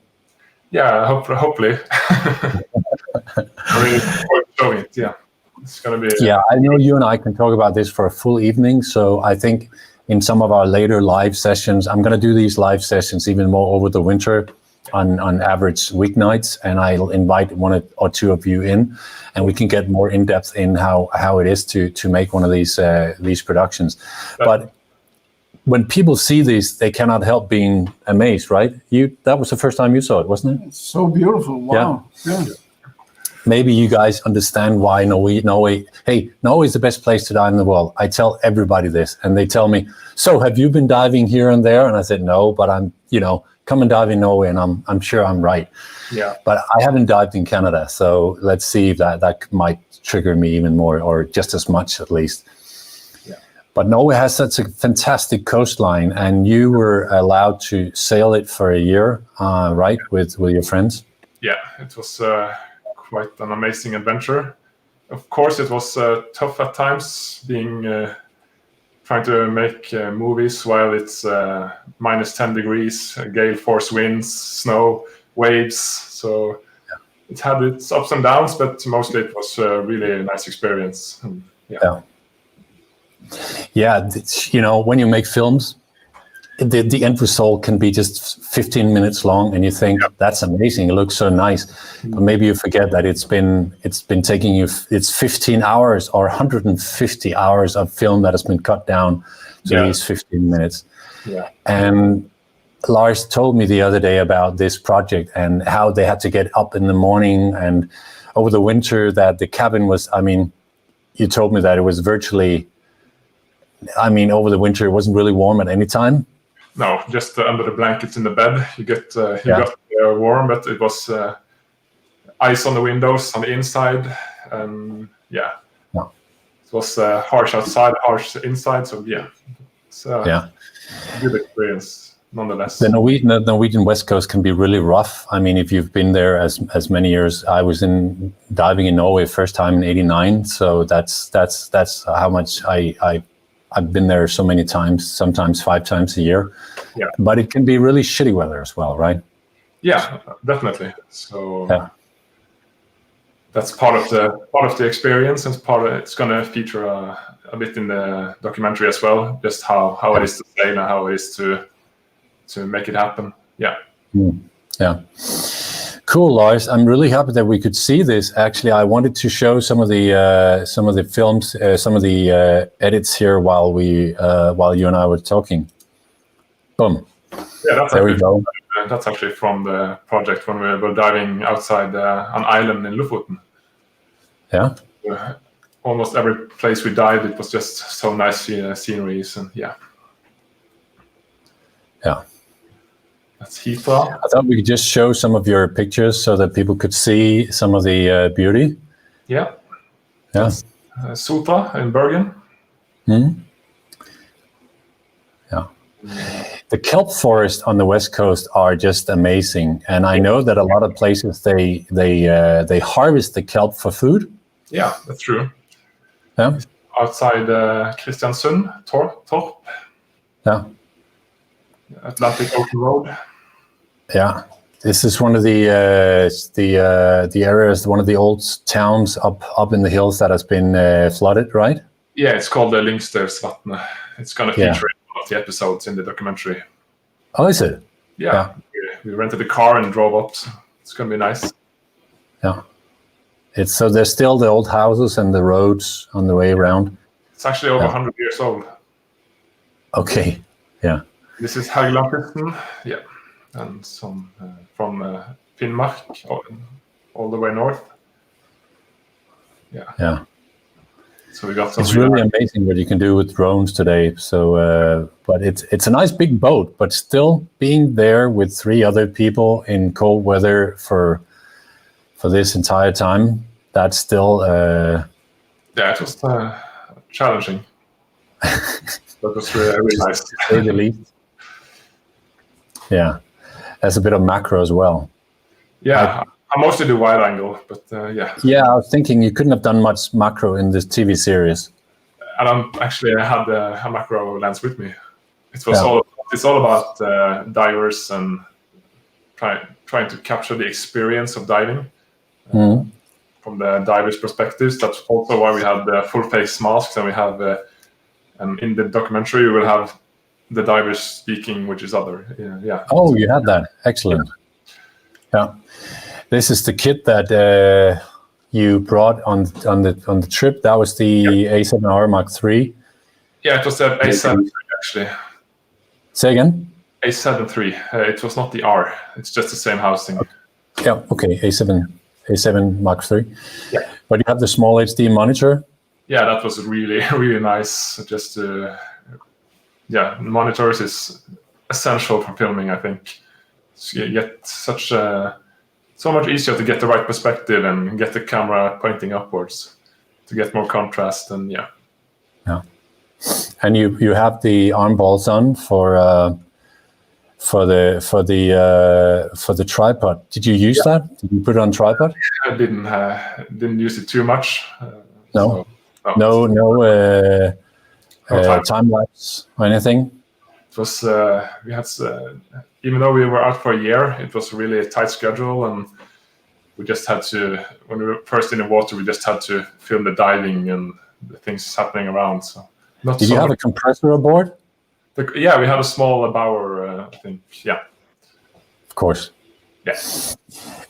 Yeah, hopefully. I really forward to showing it. Yeah. It's going to be. Yeah, I know you and I can talk about this for a full evening. So I think in some of our later live sessions, I'm going to do these live sessions even more over the winter on average weeknights, and I'll invite one or two of you in, and we can get more in depth in how it is to make one of these productions. But when people see these, they cannot help being amazed, right? That was the first time you saw it, wasn't it? It's so beautiful. Wow. Yeah. Maybe you guys understand why Norway. Hey, Norway is the best place to dive in the world. I tell everybody this, and they tell me, "So have you been diving here and there?" And I said, "No, but come and dive in Norway," and I'm sure I'm right. Yeah. But I haven't dived in Canada, so let's see if that might trigger me even more, or just as much at least. Yeah. But Norway has such a fantastic coastline, and you were allowed to sail it for a year, right, with your friends? Yeah, it was quite an amazing adventure. Of course, it was tough at times, trying to make movies while it's minus 10 degrees, gale force winds, snow, waves. So it had its ups and downs, but mostly it was really a nice experience. Yeah, when you make films, the end result can be just 15 minutes long, and you think that's amazing. It looks so nice, but maybe you forget that it's been taking you 15 hours or 150 hours of film that has been cut down to these 15 minutes. Yeah. And Lars told me the other day about this project and how they had to get up in the morning and over the winter that the cabin was. I mean, you told me that it was virtually. I mean, over the winter, it wasn't really warm at any time. No, just under the blankets in the bed, you got warm, but it was ice on the windows on the inside, and it was harsh outside, harsh inside. So it's a good experience nonetheless. The Norwegian West Coast can be really rough. I mean, if you've been there as many years, I was diving in Norway first time in '89, so that's how much I've been there so many times, sometimes 5 times a year. Yeah. But it can be really shitty weather as well, right? Yeah, definitely. So that's part of the experience, and it's going to feature a bit in the documentary as well, just how it is to sail and how it is to make it happen. Yeah. Yeah. Cool, Lars. I'm really happy that we could see this. Actually, I wanted to show some of the films, some of the edits here while you and I were talking. Boom. Yeah, there we go. That's actually from the project when we were diving outside an island in Lofoten. Yeah. Almost every place we dived, it was just so nice sceneries, and Yeah. That's Hita. I thought we could just show some of your pictures so that people could see some of the beauty. Yeah. Yeah. Sotra in Bergen. Yeah. The kelp forest on the West Coast are just amazing, and I know that a lot of places they harvest the kelp for food. Yeah, that's true. Yeah. Outside Kristiansund, Torp. Yeah. Atlantic Ocean Road. Yeah, this is one of the areas, one of the old towns up in the hills that has been flooded, right? Yeah, it's called the Lyngstevsvatnet. It's going to feature in one of the episodes in the documentary. Oh, is it? Yeah. We rented a car and drove up. So it's going to be nice. Yeah. So there's still the old houses and the roads on the way around. It's actually over 100 years old. Okay. Yeah. This is Hauglandkysten, and some from Finnmark all the way north. Yeah. So we got some. It's really amazing what you can do with drones today. So, but it's a nice big boat, but still being there with 3 other people in cold weather for this entire time, that's still. It was challenging. That was really nice. To say the least. Yeah, there's a bit of macro as well. Yeah, I mostly do wide angle, but Yeah, I was thinking you couldn't have done much macro in this TV series. And I had a macro lens with me. It's all about divers and trying to capture the experience of diving from the divers' perspectives. That's also why we had the full face masks, and we have in the documentary we will have the divers speaking with each other. Yeah. Oh, you had that. Excellent. Yeah. This is the kit that you brought on the trip. That was the A7R Mark III. Yeah, it was the A7 III actually. Say again? A7 III. It was not the R. It's just the same housing. Yeah. Okay. A7 Mark III. Yeah. But you have the small HD monitor. Yeah, that was really, really nice. Just monitors is essential for filming, I think. So you get so much easier to get the right perspective and get the camera pointing upwards to get more contrast, and And you have the arm balls on for the tripod. Did you use that? Did you put it on tripod? I didn't use it too much. No. So, No time. time lapse or anything. It was we had even though we were out for a year, it was really a tight schedule, and we just had to, when we were first in the water, we just had to film the diving and the things happening around. So Did you have a compressor aboard? Yeah, we had a small bower, I think. Yeah. Of course. Yeah.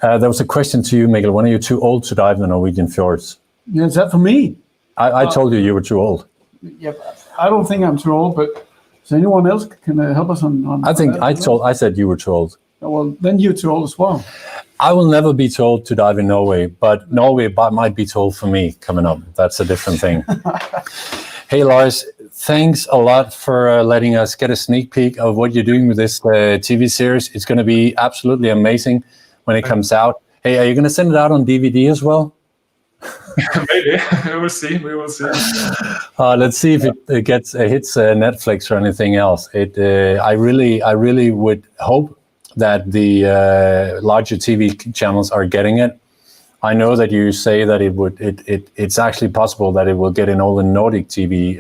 There was a question to you, Mikkel. When are you too old to dive in the Norwegian fjords? Yeah, is that for me? I told you were too old. Yeah, I don't think I'm too old, but is anyone else can help us on I think that? I said you were too old. Well, then you're too old as well. I will never be too old to dive in Norway, but Norway might be too old for me coming up. That's a different thing. Hey, Lars, thanks a lot for letting us get a sneak peek of what you're doing with this TV series. It's going to be absolutely amazing when it comes out. Hey, are you going to send it out on DVD as well? Maybe. We will see. Let's see if it hits Netflix or anything else. I really would hope that the larger TV channels are getting it. I know that you say that it's actually possible that it will get in all the Nordic TV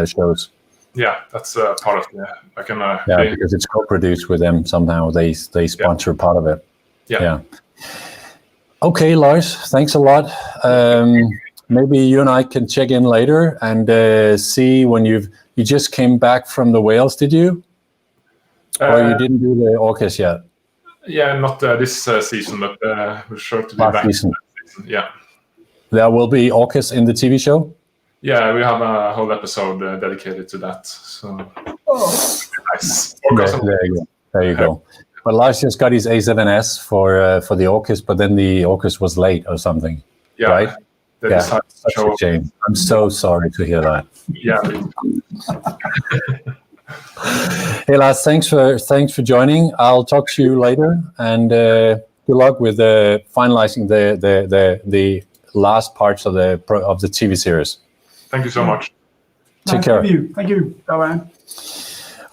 shows. Yeah, that's part of it. I can. Because it's co-produced with them somehow. They sponsor part of it. Yeah. Okay, Lars, thanks a lot. Maybe you and I can check in later and see when you just came back from the whales, did you? Or you didn't do the orcas yet? Yeah, not this season, but we're sure to be Last back season. next season. Yeah. There will be orcas in the TV show? Yeah, we have a whole episode dedicated to that. So nice. There you go. But Lars just got his A7S for the orcas, but then the orcas was late or something. Yeah, right? Such a shame. I'm so sorry to hear that. Yeah. Hey Lars, thanks for joining. I'll talk to you later, and good luck with finalizing the last parts of the TV series. Thank you so much. Take care. Thank you. Bye-bye.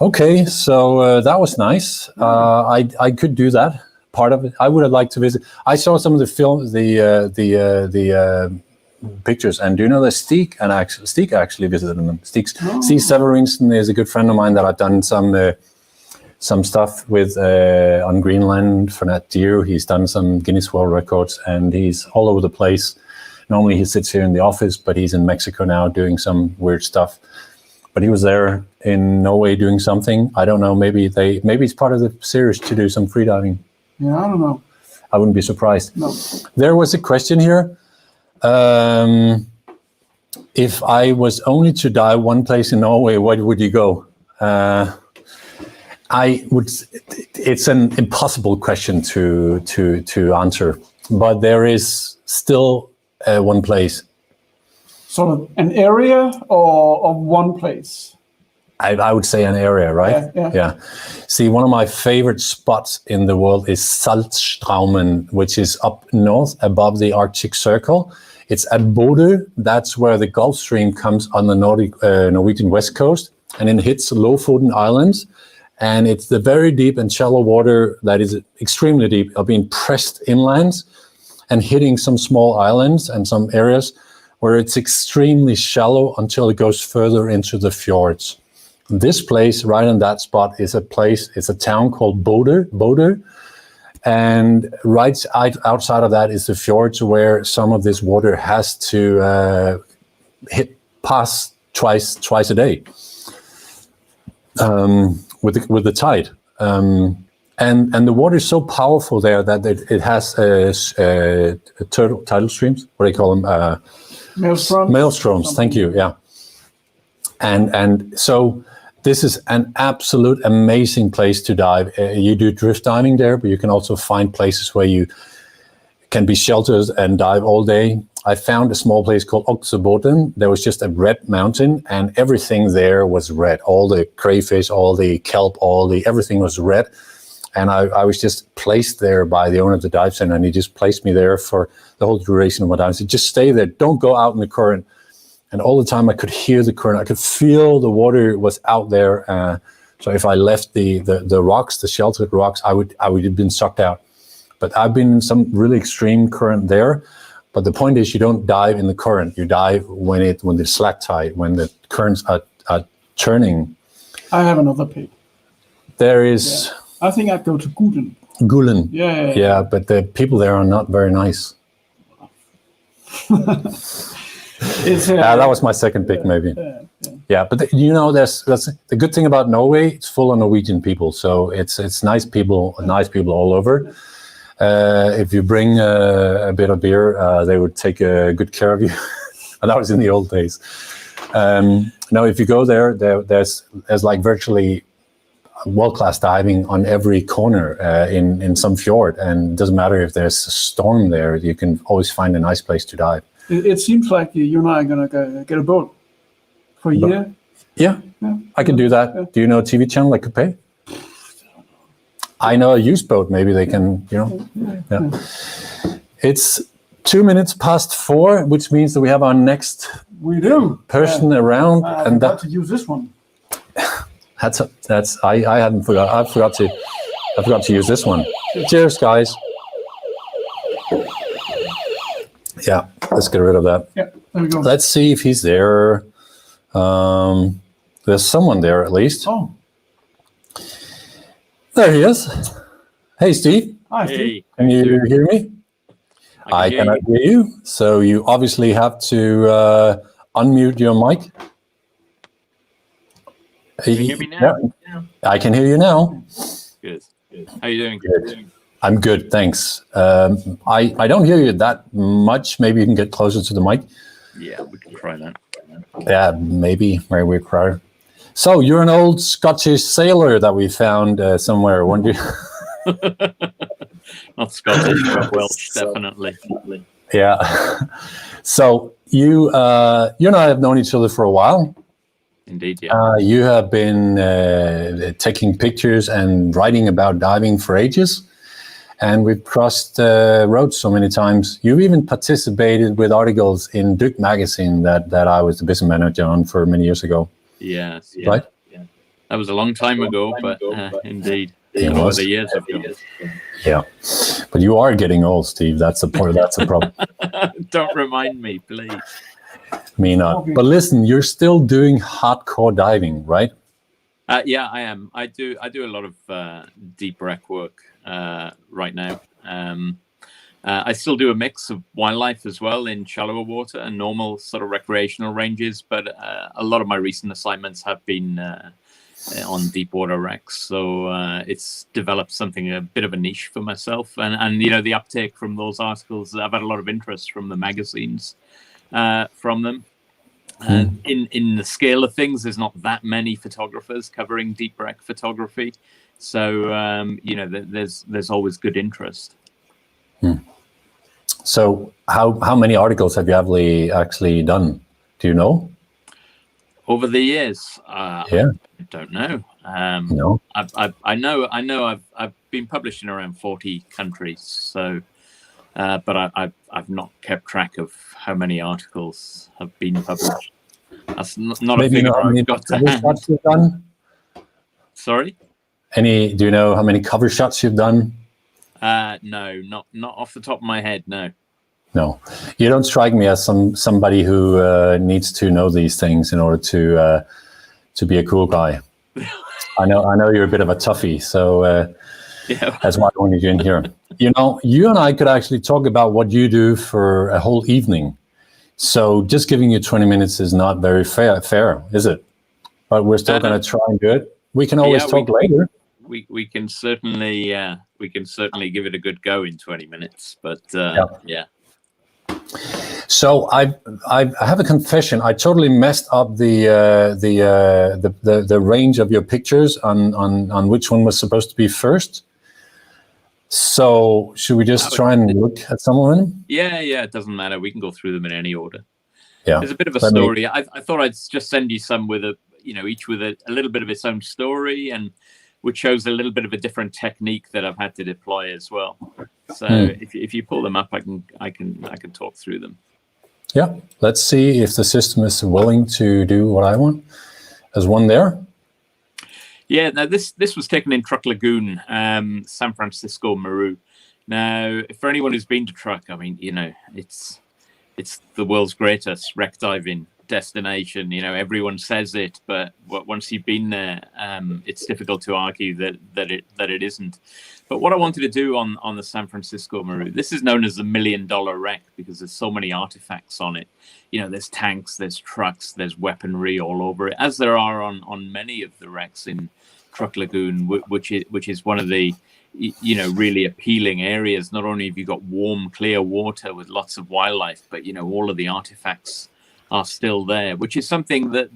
Okay, so that was nice. I could do that part of it. I would have liked to visit. I saw some of the films, the pictures, and do you know that Stig actually visited them. Stig Severinsen is a good friend of mine that I've done some stuff with on Greenland for Nat Geo. He's done some Guinness World Records, and he's all over the place. Normally he sits here in the office, but he's in Mexico now doing some weird stuff. But he was there in Norway doing something. I don't know. Maybe it's part of the series to do some freediving. Yeah, I don't know. I wouldn't be surprised. No. There was a question here. If I was only to dive one place in Norway, where would you go? I would. It's an impossible question to answer, but there is still one place. Sort of an area or one place? I would say an area, right? Yeah. See, one of my favorite spots in the world is Saltstraumen, which is up north above the Arctic Circle. It's at Bodø. That's where the Gulf Stream comes on the Norwegian west coast, and it hits Lofoten Islands. And it's the very deep and shallow water that is extremely deep, are being pressed inland and hitting some small islands and some areas where it's extremely shallow until it goes further into the fjords. This place, right on that spot, is it's a town called Bodø. And right outside of that is the fjords where some of this water has to pass twice a day with the tide. And the water is so powerful there that it has tidal streams. What do you call them? Maelstroms. Thank you. Yeah. And so this is an absolute amazing place to dive. You do drift diving there, but you can also find places where you can be sheltered and dive all day. I found a small place called Okseboten. There was just a red mountain, and everything there was red. All the crayfish, all the kelp, everything was red. And I was just placed there by the owner of the dive center, and he just placed me there for the whole duration of my dive. He said, just stay there. Don't go out in the current. and all the time I could hear the current. I could feel the water was out there. So if I left the rocks, the sheltered rocks, I would have been sucked out. But I've been in some really extreme current there. But the point is, you don't dive in the current. You dive when the slack tide, when the currents are turning. I have another pick. There is. Yeah. I think I'd go to Gulen. Gulen. Yeah. But the people there are not very nice. That was my second pick, maybe. Yeah, but that's the good thing about Norway. It's full of Norwegian people, so it's nice people all over. If you bring a bit of beer, they would take good care of you. And that was in the old days. Now, if you go there's like virtually world-class diving on every corner in some fjord, and it doesn't matter if there's a storm there. You can always find a nice place to dive. It seems like you and I are gonna get a boat for a year. Yeah, I can do that. Yeah. Do you know a TV channel that could pay? I know a used boat. Maybe they can. Yeah. It's 2 minutes past 4, which means that we have our next person around, and that to use this one. That's I hadn't forgot. I forgot to use this one. Cheers, guys. Yeah, let's get rid of that. Yeah, there we go. Let's see if he's there. There's someone there at least. Oh, there he is. Hey, Steve. Hi, Steve. Can you hear me? I cannot hear you. So you obviously have to unmute your mic. Can you hear me now? Yeah. I can hear you now. Good. How are you doing? Good. I'm good, thanks. I don't hear you that much. Maybe you can get closer to the mic. Yeah, we can try that. Yeah, maybe we're crowded. So you're an old Scottish sailor that we found somewhere, weren't you? Not Scottish, but Welsh, definitely. Yeah. So you and I have known each other for a while. Indeed, yeah. You have been taking pictures and writing about diving for ages. And we've crossed roads so many times. You've even participated with articles in Dyk magazine that I was the business manager on for many years ago. Yes. Yeah. Right? Yeah. That was a long time ago, but indeed. Over the years have gone. Yeah. But you are getting old, Steve. That's a problem. Don't remind me, please. Me not. Okay. But listen, you're still doing hardcore diving, right? Yeah, I am. I do a lot of deep wreck work right now. I still do a mix of wildlife as well in shallower water and normal sort of recreational ranges, but a lot of my recent assignments have been on deep water wrecks. So it's developed a bit of a niche for myself, and the uptake from those articles. I've had a lot of interest from the magazines from them. In the scale of things, there's not that many photographers covering deep wreck photography, so there's always good interest. So how many articles have you actually done? Do you know? Over the years, I don't know. No, I know. I've been published in around 40 countries. So, but I've not kept track of how many articles have been published. That's not a figure I've got to hand. You've done? Sorry. Do you know how many cover shots you've done? No, not off the top of my head. No. No, you don't strike me as somebody who needs to know these things in order to be a cool guy. I know you're a bit of a toughie, so that's why I wanted you in here. You and I could actually talk about what you do for a whole evening. So just giving you 20 minutes is not very fair, is it? But we're still going to try and do it. We can always talk later. We can certainly give it a good go in 20 minutes. But yeah. So I have a confession. I totally messed up the range of your pictures on which one was supposed to be first. So should we just try and look at some of them? Yeah, it doesn't matter. We can go through them in any order. Yeah, there's a bit of a story. I thought I'd just send you some with each with a little bit of its own story, and which shows a little bit of a different technique that I've had to deploy as well. So if you pull them up, I can talk through them. Yeah, let's see if the system is willing to do what I want. There's one there. Yeah, now this was taken in Truck Lagoon, San Francisco, Maru. Now, for anyone who's been to Truck, I mean, it's the world's greatest wreck diving destination. Everyone says it, but once you've been there, it's difficult to argue that it isn't. But what I wanted to do on the San Francisco Maru, this is known as the $1 million wreck because there's so many artifacts on it. There's tanks, there's trucks, there's weaponry all over it, as there are on many of the wrecks in Truck Lagoon, which is one of the really appealing areas. Not only have you got warm, clear water with lots of wildlife, but all of the artifacts are still there, which is something that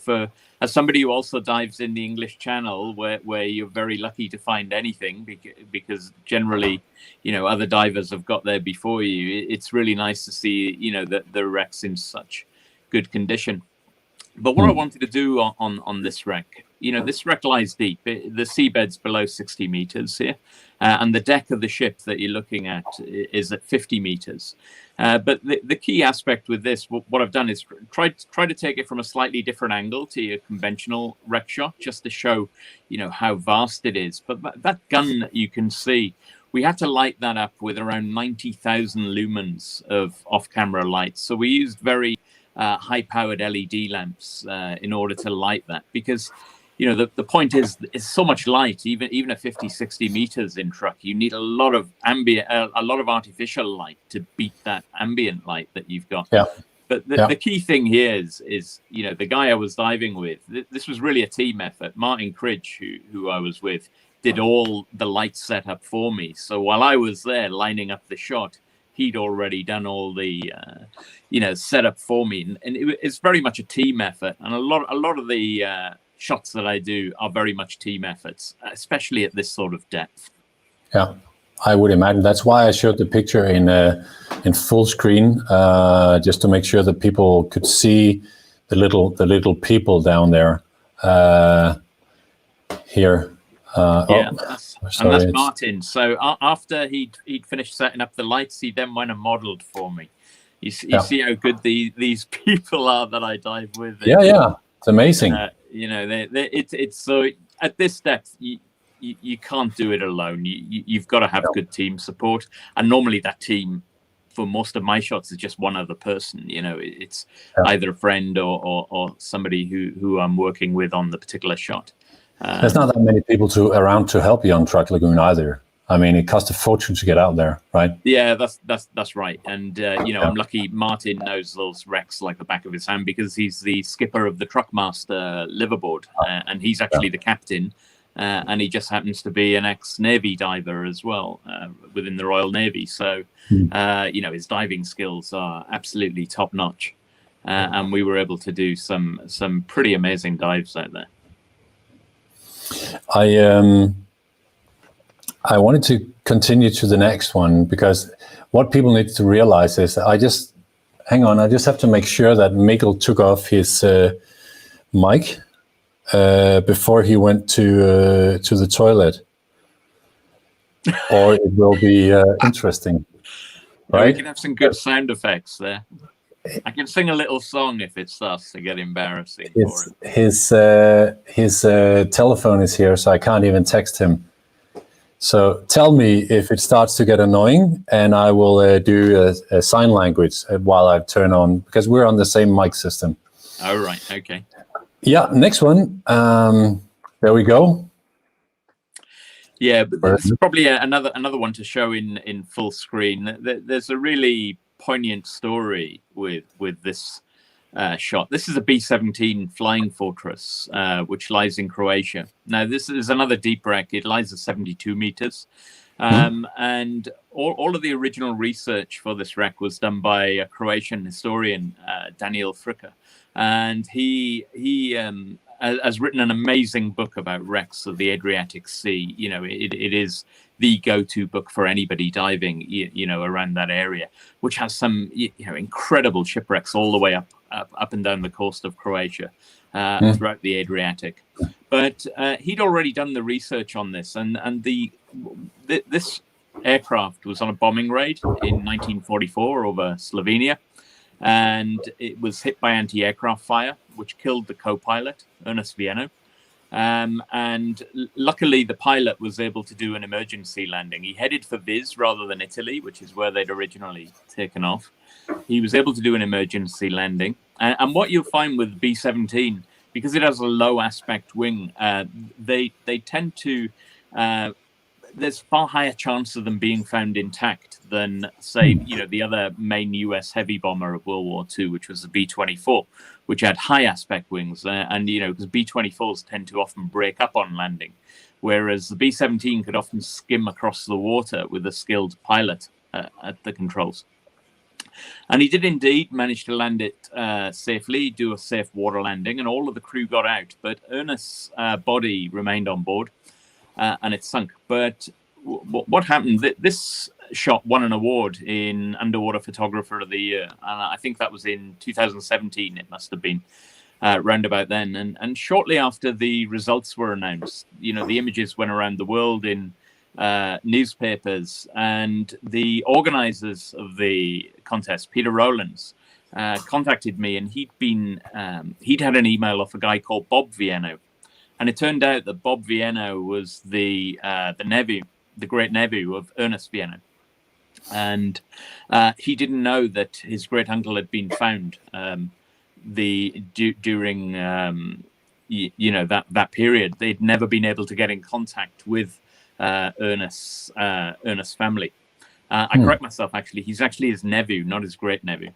for as somebody who also dives in the English Channel, where you're very lucky to find anything because generally other divers have got there before you. It's really nice to see the wrecks in such good condition. But what I wanted to do on this wreck, this wreck lies deep. The seabed's below 60 meters here, and the deck of the ship that you're looking at is at 50 meters. But the key aspect with this, what I've done is try to take it from a slightly different angle to your conventional wreck shot, just to show, how vast it is. But that gun that you can see, we had to light that up with around 90,000 lumens of off-camera lights. So we used very high-powered LED lamps in order to light that, because the point is it's so much light. Even at 50-60 meters in Truck, you need a lot of artificial light to beat that ambient light that you've got. Yeah. But the key thing here is the guy I was diving with, this was really a team effort. Martin Cridge, who I was with, did all the light setup for me. So while I was there lining up the shot, he'd already done all the setup for me, and it's very much a team effort. And a lot of the shots that I do are very much team efforts, especially at this sort of depth. Yeah, I would imagine. That's why I showed the picture in full screen, just to make sure that people could see the little people down there here. That's Martin. So after he'd finished setting up the lights, he then went and modeled for me. You see how good these people are that I dive with. Yeah, it's amazing. It's so at this depth, you can't do it alone. You've got to have good team support, and normally that team, for most of my shots, is just one other person. It's either a friend or somebody who I'm working with on the particular shot. There's not that many people around to help you on Truck Lagoon either. I mean, it costs a fortune to get out there, right? Yeah, that's right. And I'm lucky Martin knows those wrecks like the back of his hand, because he's the skipper of the Truckmaster liveaboard, and he's actually the captain. And he just happens to be an ex-Navy diver as well, within the Royal Navy. So, his diving skills are absolutely top notch, and we were able to do some pretty amazing dives out there. I wanted to continue to the next one, because what people need to realize is I just have to make sure that Mikkel took off his mic before he went to the toilet, or it will be interesting. Right? We can have some good sound effects there. I can sing a little song if it starts to get embarrassing. His telephone is here, so I can't even text him. So tell me if it starts to get annoying, and I will do a sign language while I turn on, because we're on the same mic system. Oh, right. Okay. Yeah. Next one. There we go. Yeah, but this is probably another one to show in full screen. There's a really poignant story with this shot. This is a B-17 Flying Fortress, which lies in Croatia. Now, this is another deep wreck. It lies at 72 meters. And all of the original research for this wreck was done by a Croatian historian, Daniel Fricker. And he has written an amazing book about wrecks of the Adriatic Sea. It is the go-to book for anybody diving, around that area, which has some, incredible shipwrecks all the way up and down the coast of Croatia, throughout the Adriatic. But he'd already done the research on this, and this aircraft was on a bombing raid in 1944 over Slovenia. and it was hit by anti-aircraft fire, which killed the co-pilot, Ernest Vienno. And luckily, the pilot was able to do an emergency landing. He headed for Viz rather than Italy, which is where they'd originally taken off. He was able to do an emergency landing. And what you'll find with B-17, because it has a low aspect wing, they tend to... there's far higher chance of them being found intact than, say, the other main US heavy bomber of World War II, which was the B-24, which had high aspect wings. And, because B-24s tend to often break up on landing, whereas the B-17 could often skim across the water with a skilled pilot at the controls. And he did indeed manage to land it safely, do a safe water landing, and all of the crew got out. But Ernest's body remained on board. And it sunk. But what happened? This shot won an award in Underwater Photographer of the Year, and I think that was in 2017. It must have been round about then. And shortly after the results were announced, the images went around the world in newspapers, and the organizers of the contest, Peter Rowlands, contacted me, and he'd had an email off a guy called Bob Vienno. And it turned out that Bob Vienno was the great nephew of Ernest Vienno, and he didn't know that his great uncle had been found during that period. They'd never been able to get in contact with Ernest's family. I correct myself. Actually, he's actually his nephew, not his great nephew.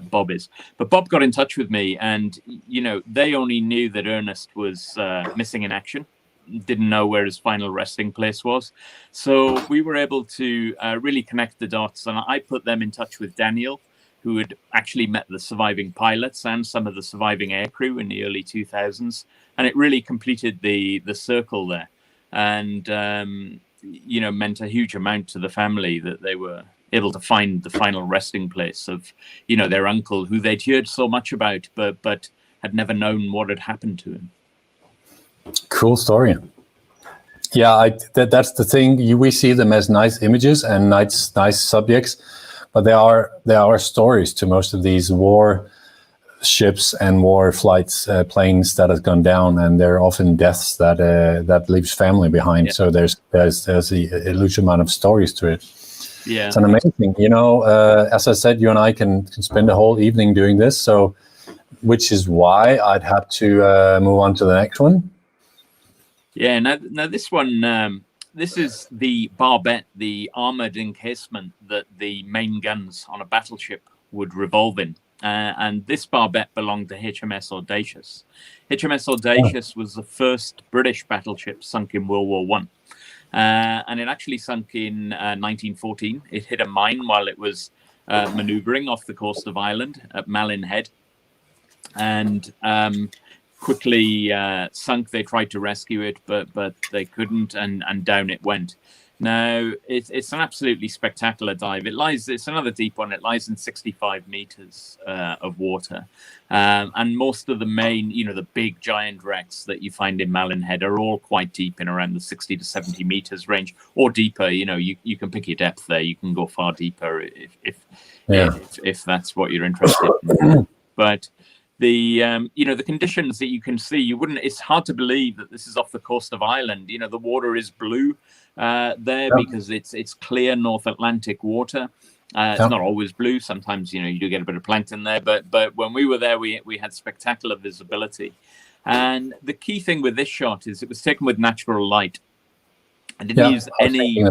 Bob is, but Bob got in touch with me, and they only knew that Ernest was missing in action, didn't know where his final resting place was. So we were able to really connect the dots, and I put them in touch with Daniel, who had actually met the surviving pilots and some of the surviving aircrew in the early 2000s, and it really completed the circle there, and meant a huge amount to the family that they were able to find the final resting place of, their uncle, who they'd heard so much about, but had never known what had happened to him. Cool story. Yeah, that's the thing. We see them as nice images and nice subjects, but there are stories to most of these war ships and war flights, planes that have gone down, and there are often deaths that leaves family behind. Yeah. So there's a huge amount of stories to it. Yeah, it's an amazing. As I said, you and I can spend a whole evening doing this. So, which is why I'd have to move on to the next one. Yeah. Now this one. This is the barbette, the armored encasement that the main guns on a battleship would revolve in. And this barbette belonged to HMS Audacious. HMS Audacious was the first British battleship sunk in World War I. And it actually sunk in 1914. It hit a mine while it was maneuvering off the coast of Ireland at Malin Head, and quickly sunk. They tried to rescue it, but they couldn't, and down it went. Now, it's an absolutely spectacular dive. It's another deep one. It lies in 65 meters of water. And most of the main, the big giant wrecks that you find in Malin Head are all quite deep, in around the 60 to 70 meters range, or deeper. You can pick your depth there. You can go far deeper if that's what you're interested in. But the conditions that you can see, it's hard to believe that this is off the coast of Ireland. The water is blue there because it's clear North Atlantic water. It's not always blue. Sometimes, you do get a bit of plankton there, but when we were there, we had spectacular visibility. And the key thing with this shot is it was taken with natural light. I didn't use any.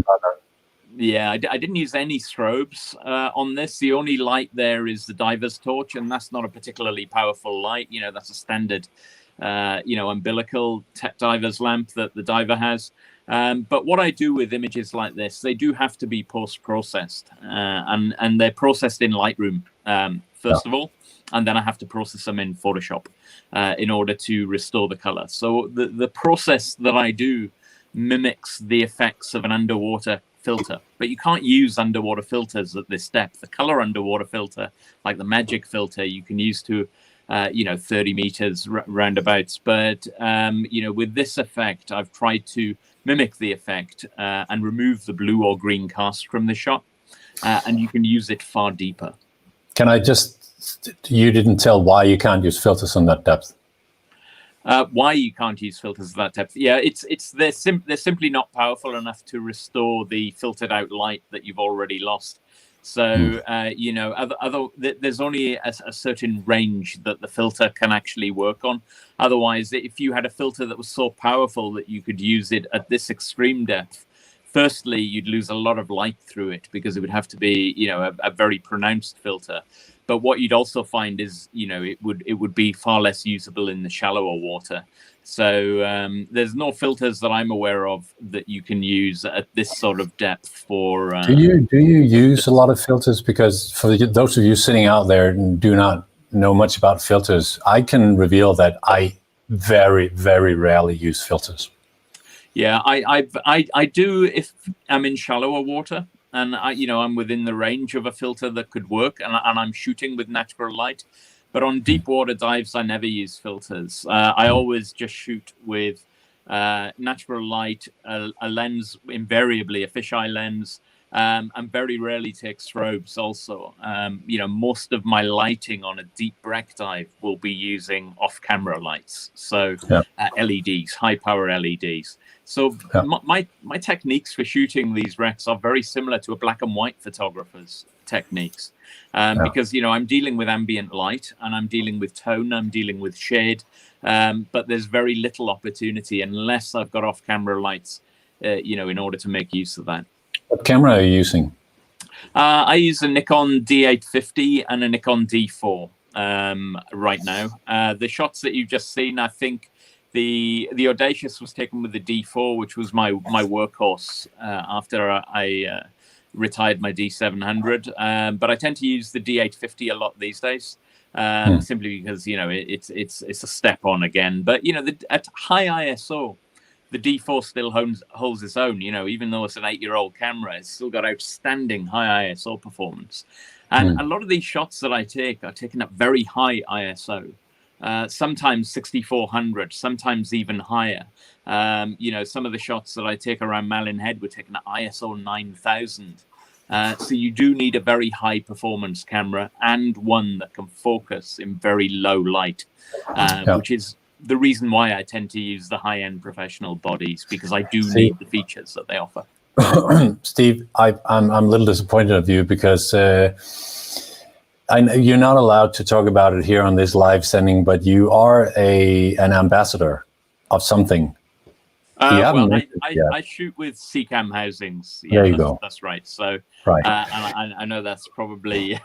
Yeah, I didn't use any strobes on this. The only light there is the diver's torch, and that's not a particularly powerful light. That's a standard, umbilical diver's lamp that the diver has. But what I do with images like this, they do have to be post-processed, and they're processed in Lightroom first of all, and then I have to process them in Photoshop in order to restore the color. So the process that I do mimics the effects of an underwater filter, but you can't use underwater filters at this depth. The color underwater filter, like the magic filter, you can use to 30 meters roundabouts, but with this effect I've tried to mimic the effect and remove the blue or green cast from the shot, and you can use it far deeper. Can I just you didn't tell why you can't use filters on that depth. Why you can't use filters at that depth? Yeah, they're simply not powerful enough to restore the filtered out light that you've already lost. So you know, there's only a certain range that the filter can actually work on. Otherwise, if you had a filter that was so powerful that you could use it at this extreme depth, firstly, you'd lose a lot of light through it because it would have to be, you know, a very pronounced filter. But what you'd also find is, you know, it would be far less usable in the shallower water. So there's no filters that I'm aware of that you can use at this sort of depth for. Do you use a lot of filters? Because for those of you sitting out there and do not know much about filters, I can reveal that I very, very rarely use filters. Yeah, I do if I'm in shallower water. And I'm within the range of a filter that could work, and I'm shooting with natural light. But on deep water dives, I never use filters. I always just shoot with natural light, a lens, invariably a fisheye lens, and very rarely take strobes also. Most of my lighting on a deep wreck dive will be using off-camera lights, so LEDs, high-power LEDs. So my techniques for shooting these wrecks are very similar to a black and white photographer's techniques, because I'm dealing with ambient light and I'm dealing with tone, I'm dealing with shade, but there's very little opportunity unless I've got off-camera lights, in order to make use of that. What camera are you using? I use a Nikon D850 and a Nikon D4 right now. The shots that you've just seen, I think. The Audacious was taken with the D4, which was my workhorse after I retired my D700. But I tend to use the D850 a lot these days, simply because it's a step on again. But at high ISO, the D4 still holds its own. Even though it's an 8-year-old camera, it's still got outstanding high ISO performance. And a lot of these shots that I take are taken at very high ISO. Sometimes 6400, sometimes even higher. Some of the shots that I take around Malin Head were taken at ISO 9000. So you do need a very high performance camera and one that can focus in very low light, which is the reason why I tend to use the high-end professional bodies, because I do need the features that they offer. Steve, I'm a little disappointed of you because you're not allowed to talk about it here on this live sending, but you are an ambassador of something. I shoot with CCAM housings. Yeah, there you go. That's right. So, right. And I know that's probably.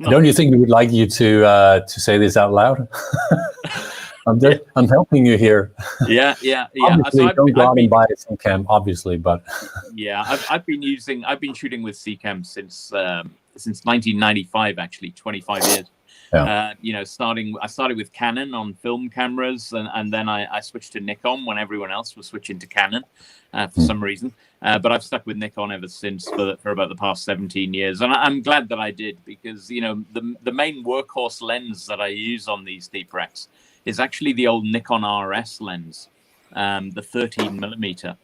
Don't you think we would like you to say this out loud? I'm helping you here. Yeah. Obviously, so don't go out and buy a CCAM, obviously, but. Yeah, I've been shooting with CCAM since 1995, actually, 25 years. Yeah. I started with Canon on film cameras, and then I switched to Nikon when everyone else was switching to Canon for some reason. But I've stuck with Nikon ever since for about the past 17 years, and I'm glad that I did, because the main workhorse lens that I use on these deep wrecks is actually the old Nikon RS lens, the 13mm,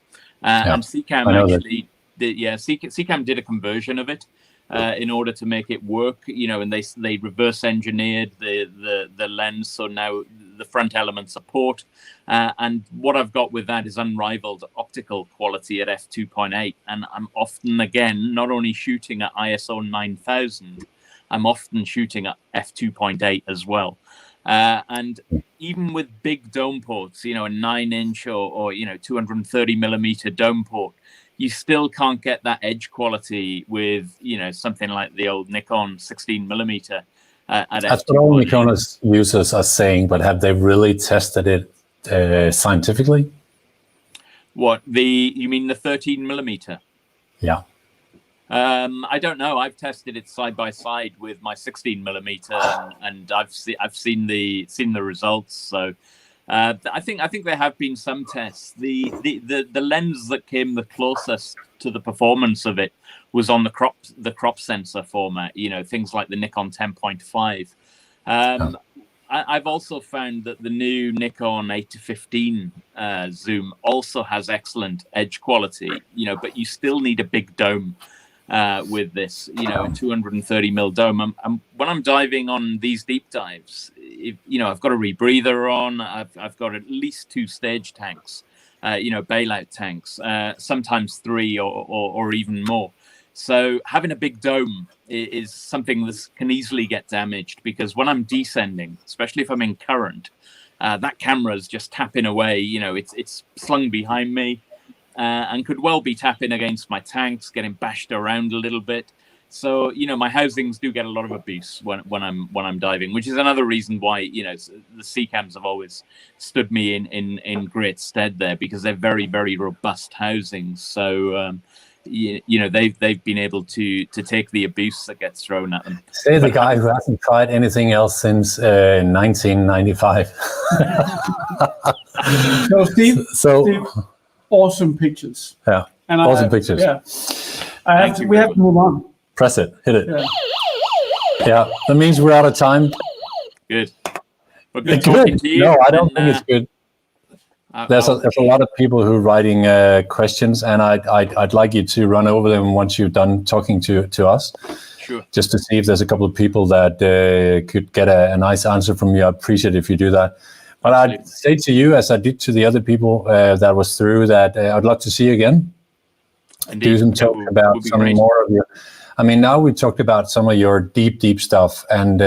and CCAM actually did. Yeah, CCAM did a conversion of it. In order to make it work, and they reverse engineered the lens, so now the front elements are port, and what I've got with that is unrivaled optical quality at f2.8, and I'm often, again, not only shooting at ISO 9000, I'm often shooting at f2.8 as well, and even with big dome ports, a 9-inch or 230mm dome port, you still can't get that edge quality with, something like the old Nikon 16mm. That's what all Nikon users are saying, but have they really tested it scientifically? What, you mean the 13mm? Yeah. I don't know. I've tested it side by side with my 16mm, and I've seen the results. So. I think there have been some tests. The lens that came the closest to the performance of it was on the crop sensor format. Things like the Nikon 10.5. I've also found that the new Nikon 8-15 zoom also has excellent edge quality. But you still need a big dome. with this, a 230 mil dome. When I'm diving on these deep dives, I've got a rebreather on. I've got at least 2 stage tanks, bailout tanks, sometimes 3 or even more. So having a big dome is something that can easily get damaged, because when I'm descending, especially if I'm in current, that camera's just tapping away. It's slung behind me and could well be tapping against my tanks, getting bashed around a little bit. So my housings do get a lot of abuse when I'm diving, which is another reason why the sea cams have always stood me in great stead there, because they're very, very robust housings. So they've been able to take the abuse that gets thrown at them. Say the guy who hasn't tried anything else since 1995. So Steve, awesome pictures. Yeah, and awesome pictures. Yeah, we have to move on. Press it, hit it. Yeah, that means we're out of time. Good. But good talking to you. No, I don't think it's good. There's a lot of people who are writing questions, and I'd like you to run over them once you're done talking to us. Sure. Just to see if there's a couple of people that could get a nice answer from you. I appreciate it if you do that. But I'd say to you, as I did to the other people that was through, that I'd love to see you again. Indeed. Do some talk about some more of your. I mean, now we talked about some of your deep stuff, and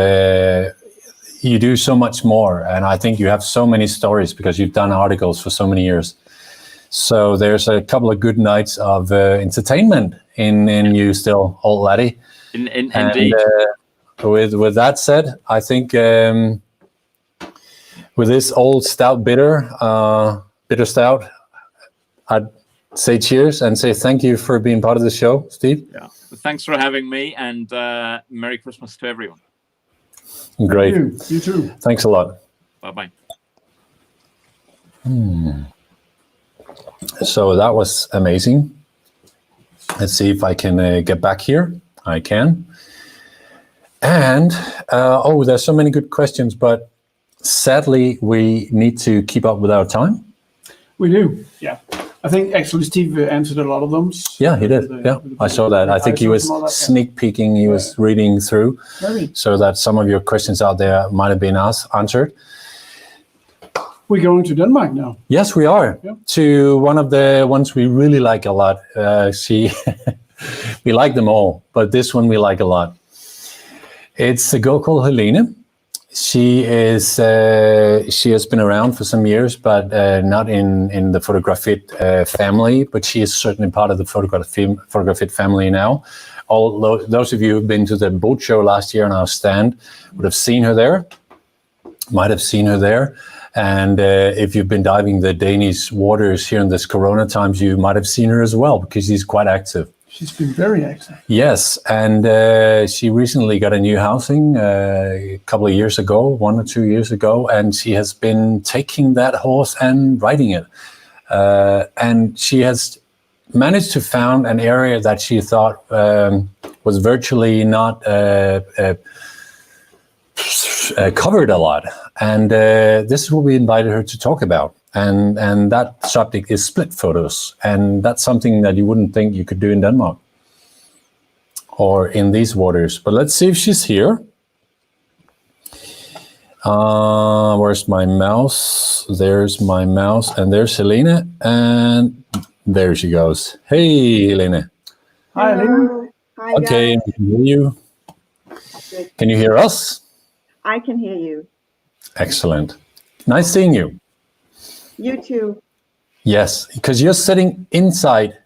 you do so much more. And I think you have so many stories because you've done articles for so many years. So there's a couple of good nights of entertainment in you still, old laddie. Indeed. With that said, I think with this old stout bitter stout, I'd say cheers and say thank you for being part of the show, Steve. Yeah. Thanks for having me, and Merry Christmas to everyone. Great. You too. Thanks a lot. Bye-bye. So that was amazing. Let's see if I can get back here. I can. And, there's so many good questions, but sadly, we need to keep up with our time. We do, yeah. I think actually Steve answered a lot of them. Yeah, he did. I saw that. I think he was sneak peeking. He was reading through, so that some of your questions out there might have been answered. We're going to Denmark now. Yes, we are. Yeah. To one of the ones we really like a lot. We like them all, but this one we like a lot. It's a girl called Helene. She has been around for some years, but not in the Photographiet family, but she is certainly part of the Photographiet family now. All those of you who've been to the boat show last year on our stand would have seen her there, might have seen her there. And if you've been diving the Danish waters here in this Corona times, you might have seen her as well, because she's quite active. She's been very active. Yes, and she recently got a new housing a couple of years ago, 1 or 2 years ago, and she has been taking that horse and riding it. And she has managed to found an area that she thought was virtually not covered a lot. And this is what we invited her to talk about. And that subject is split photos. And that's something that you wouldn't think you could do in Denmark or in these waters. But let's see if she's here. Where's my mouse? There's my mouse. And there's Helene. And there she goes. Hey, Helene. Hi, Helene. Hi, okay, guys. we can hear you. Good. Can you hear us? I can hear you. Excellent. Nice seeing you. You too. Yes, because you're sitting inside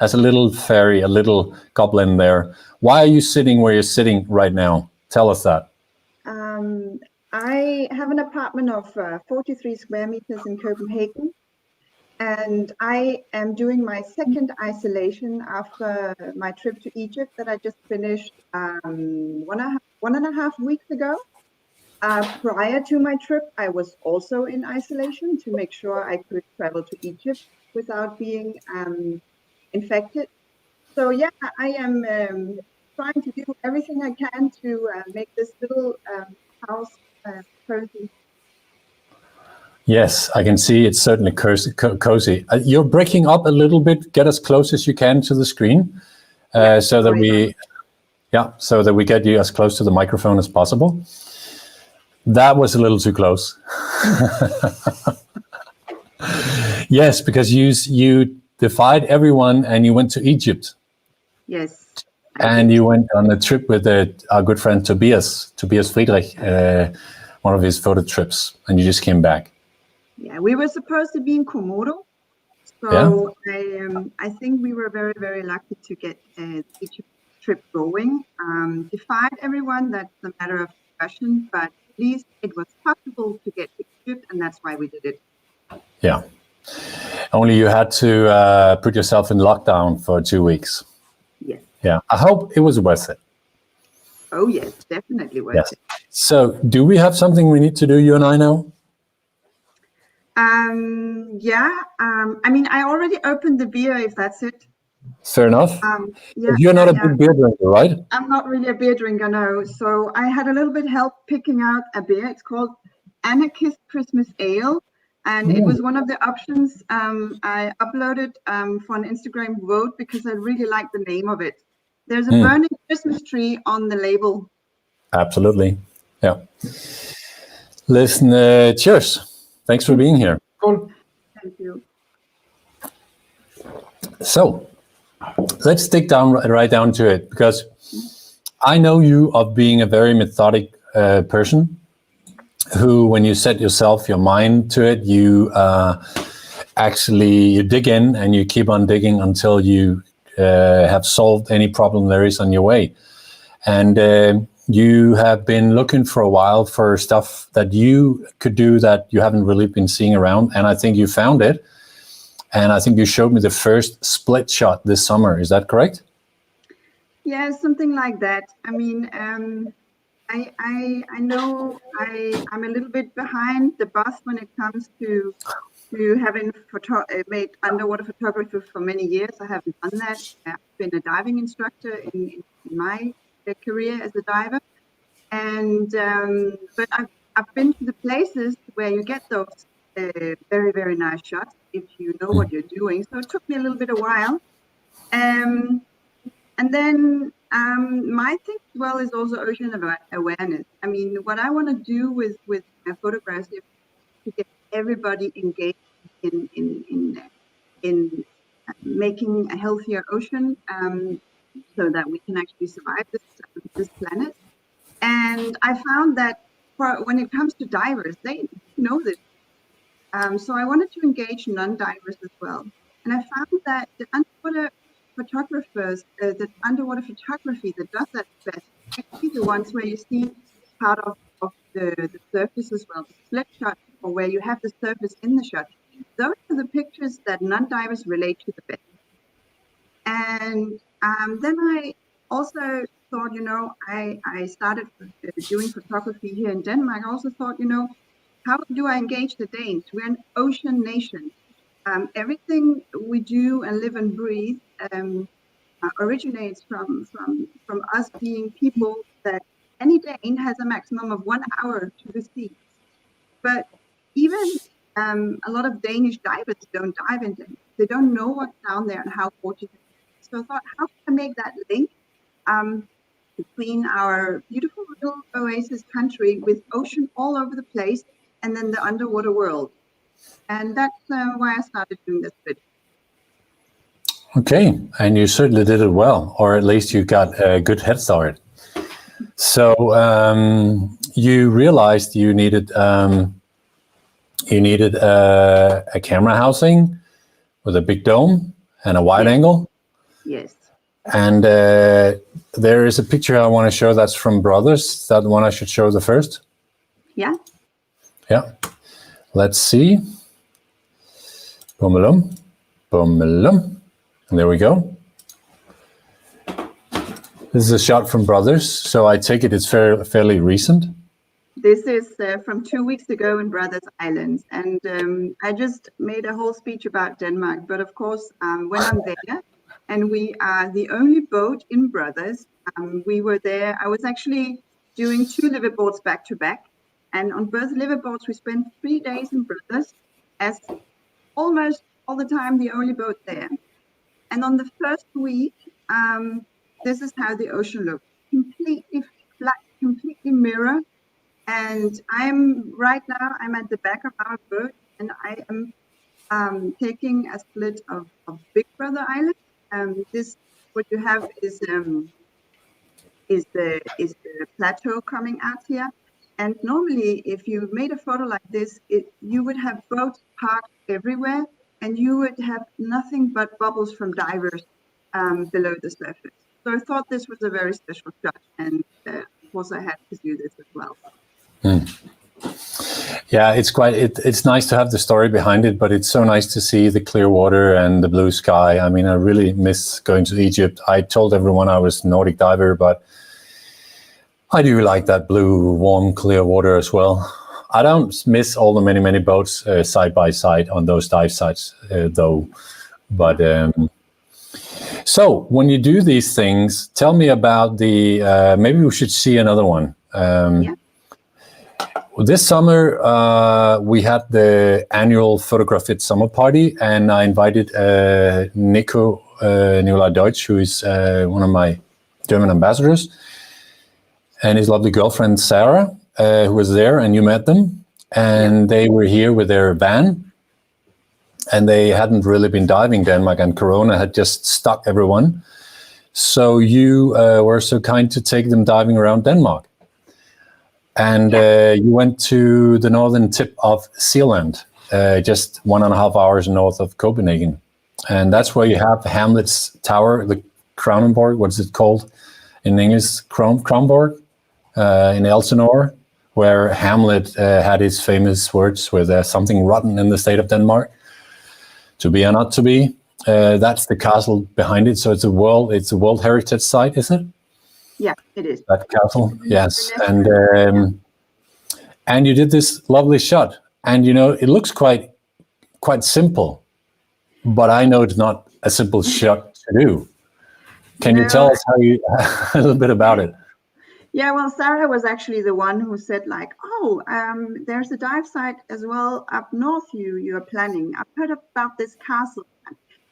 as a little fairy, a little goblin there. Why are you sitting where you're sitting right now? Tell us that. I have an apartment of 43 square meters in Copenhagen, and I am doing my second isolation after my trip to Egypt that I just finished 1.5 weeks ago. Prior to my trip, I was also in isolation to make sure I could travel to Egypt without being infected. So yeah, I am trying to do everything I can to make this little house cozy. Yes, I can see it's certainly cozy. You're breaking up a little bit. Get as close as you can to the screen. so that we get you as close to the microphone as possible. That was a little too close. Yes, because you defied everyone and you went to Egypt. Yes. And you went on a trip with our good friend Tobias Friedrich, one of his photo trips, and you just came back. Yeah, we were supposed to be in Komodo. So I think we were very, very lucky to get the Egypt trip going. Defied everyone, that's a matter of discussion, but at least it was possible to get to Egypt, and that's why we did it. Yeah. Only you had to put yourself in lockdown for 2 weeks. Yes. Yeah. I hope it was worth it. Oh, yes, definitely worth it. So do we have something we need to do, you and I now? I mean, I already opened the beer, if that's it. Fair enough. Yeah, You're not a big beer drinker, right? I'm not really a beer drinker, no. So I had a little bit help picking out a beer. It's called Anarchist Christmas Ale. And it was one of the options I uploaded for an Instagram vote because I really like the name of it. There's a burning Christmas tree on the label. Absolutely. Yeah. Listen, cheers. Thanks for being here. Cool. Thank you. So let's dig right down to it, because I know you of being a very methodic person who, when you set your mind to it, you you dig in and you keep on digging until you have solved any problem there is on your way. And you have been looking for a while for stuff that you could do that you haven't really been seeing around. And I think you found it. And I think you showed me the first split shot this summer. Is that correct? Yeah, something like that. I mean, I know I'm a little bit behind the bus when it comes to having made underwater photography for many years. I haven't done that. I've been a diving instructor in my career as a diver, and but I've been to the places where you get those very, very nice shots if you know what you're doing. So it took me a little bit of while, and then my thing as well is also ocean awareness. I mean, what I want to do with my photographs is to get everybody engaged in making a healthier ocean, so that we can actually survive this planet. And I found that when it comes to divers, they know this. So I wanted to engage non-divers as well. And I found that the underwater photographers, the underwater photography that does that best, actually the ones where you see part of the surface as well, the split shot, or where you have the surface in the shot. Those are the pictures that non-divers relate to the best. And then I also thought, I started doing photography here in Denmark. I also thought, how do I engage the Danes? We're an ocean nation. Everything we do and live and breathe originates from us being people that any Dane has a maximum of 1 hour to the sea. But even a lot of Danish divers don't dive in Denmark. They don't know what's down there and how gorgeous it is. So I thought, how can I make that link between our beautiful little oasis country with ocean all over the place and then the underwater world? And that's why I started doing this bit. Okay, and you certainly did it well, or at least you got a good head start. So you realized you needed a camera housing with a big dome and a wide angle. Yes. And there is a picture I want to show that's from Brothers. That one I should show the first. Yeah. Yeah. Let's see. Boom, boom, boom. And there we go. This is a shot from Brothers, so I take it it's fairly recent. This is from 2 weeks ago in Brothers Island, and I just made a whole speech about Denmark. But of course, when I'm there, and we are the only boat in Brothers, we were there. I was actually doing 2 liveaboards back to back, and on both liveaboards we spent 3 days in Brothers, as almost all the time the only boat there. And on the first week, this is how the ocean looks. Completely flat, completely mirror. And I'm at the back of our boat, and I am taking a split of Big Brother Island. This, what you have is the plateau coming out here. And normally, if you made a photo like this, you would have boats parked everywhere, and you would have nothing but bubbles from divers below the surface. So I thought this was a very special shot, and of course I had to do this as well. Yeah, it's nice to have the story behind it, but it's so nice to see the clear water and the blue sky. I mean, I really miss going to Egypt. I told everyone I was a Nordic diver, but I do like that blue, warm, clear water as well. I don't miss all the many boats side by side on those dive sites, though. But so when you do these things, tell me about the. Maybe we should see another one. This summer, we had the annual Photograph It summer party, and I invited Nico Deutsch, who is one of my German ambassadors, and his lovely girlfriend, Sarah, who was there, and you met them. And they were here with their van, and they hadn't really been diving Denmark, and Corona had just stuck everyone. So you were so kind to take them diving around Denmark. And you went to the northern tip of Zealand, just 1.5 hours north of Copenhagen. And that's where you have Hamlet's Tower, the Kronenborg, what's it called in English? Kronborg in Elsinore, where Hamlet had his famous words with something rotten in the state of Denmark, to be or not to be. That's the castle behind it. So it's a World Heritage Site, is it? Yeah, it is. That castle, yes. And you did this lovely shot. And, you know, it looks quite simple, but I know it's not a simple shot to do. Can you tell us a little bit about it? Yeah, well, Sarah was actually the one who said, like, there's a dive site as well up north you're planning. I've heard about this castle.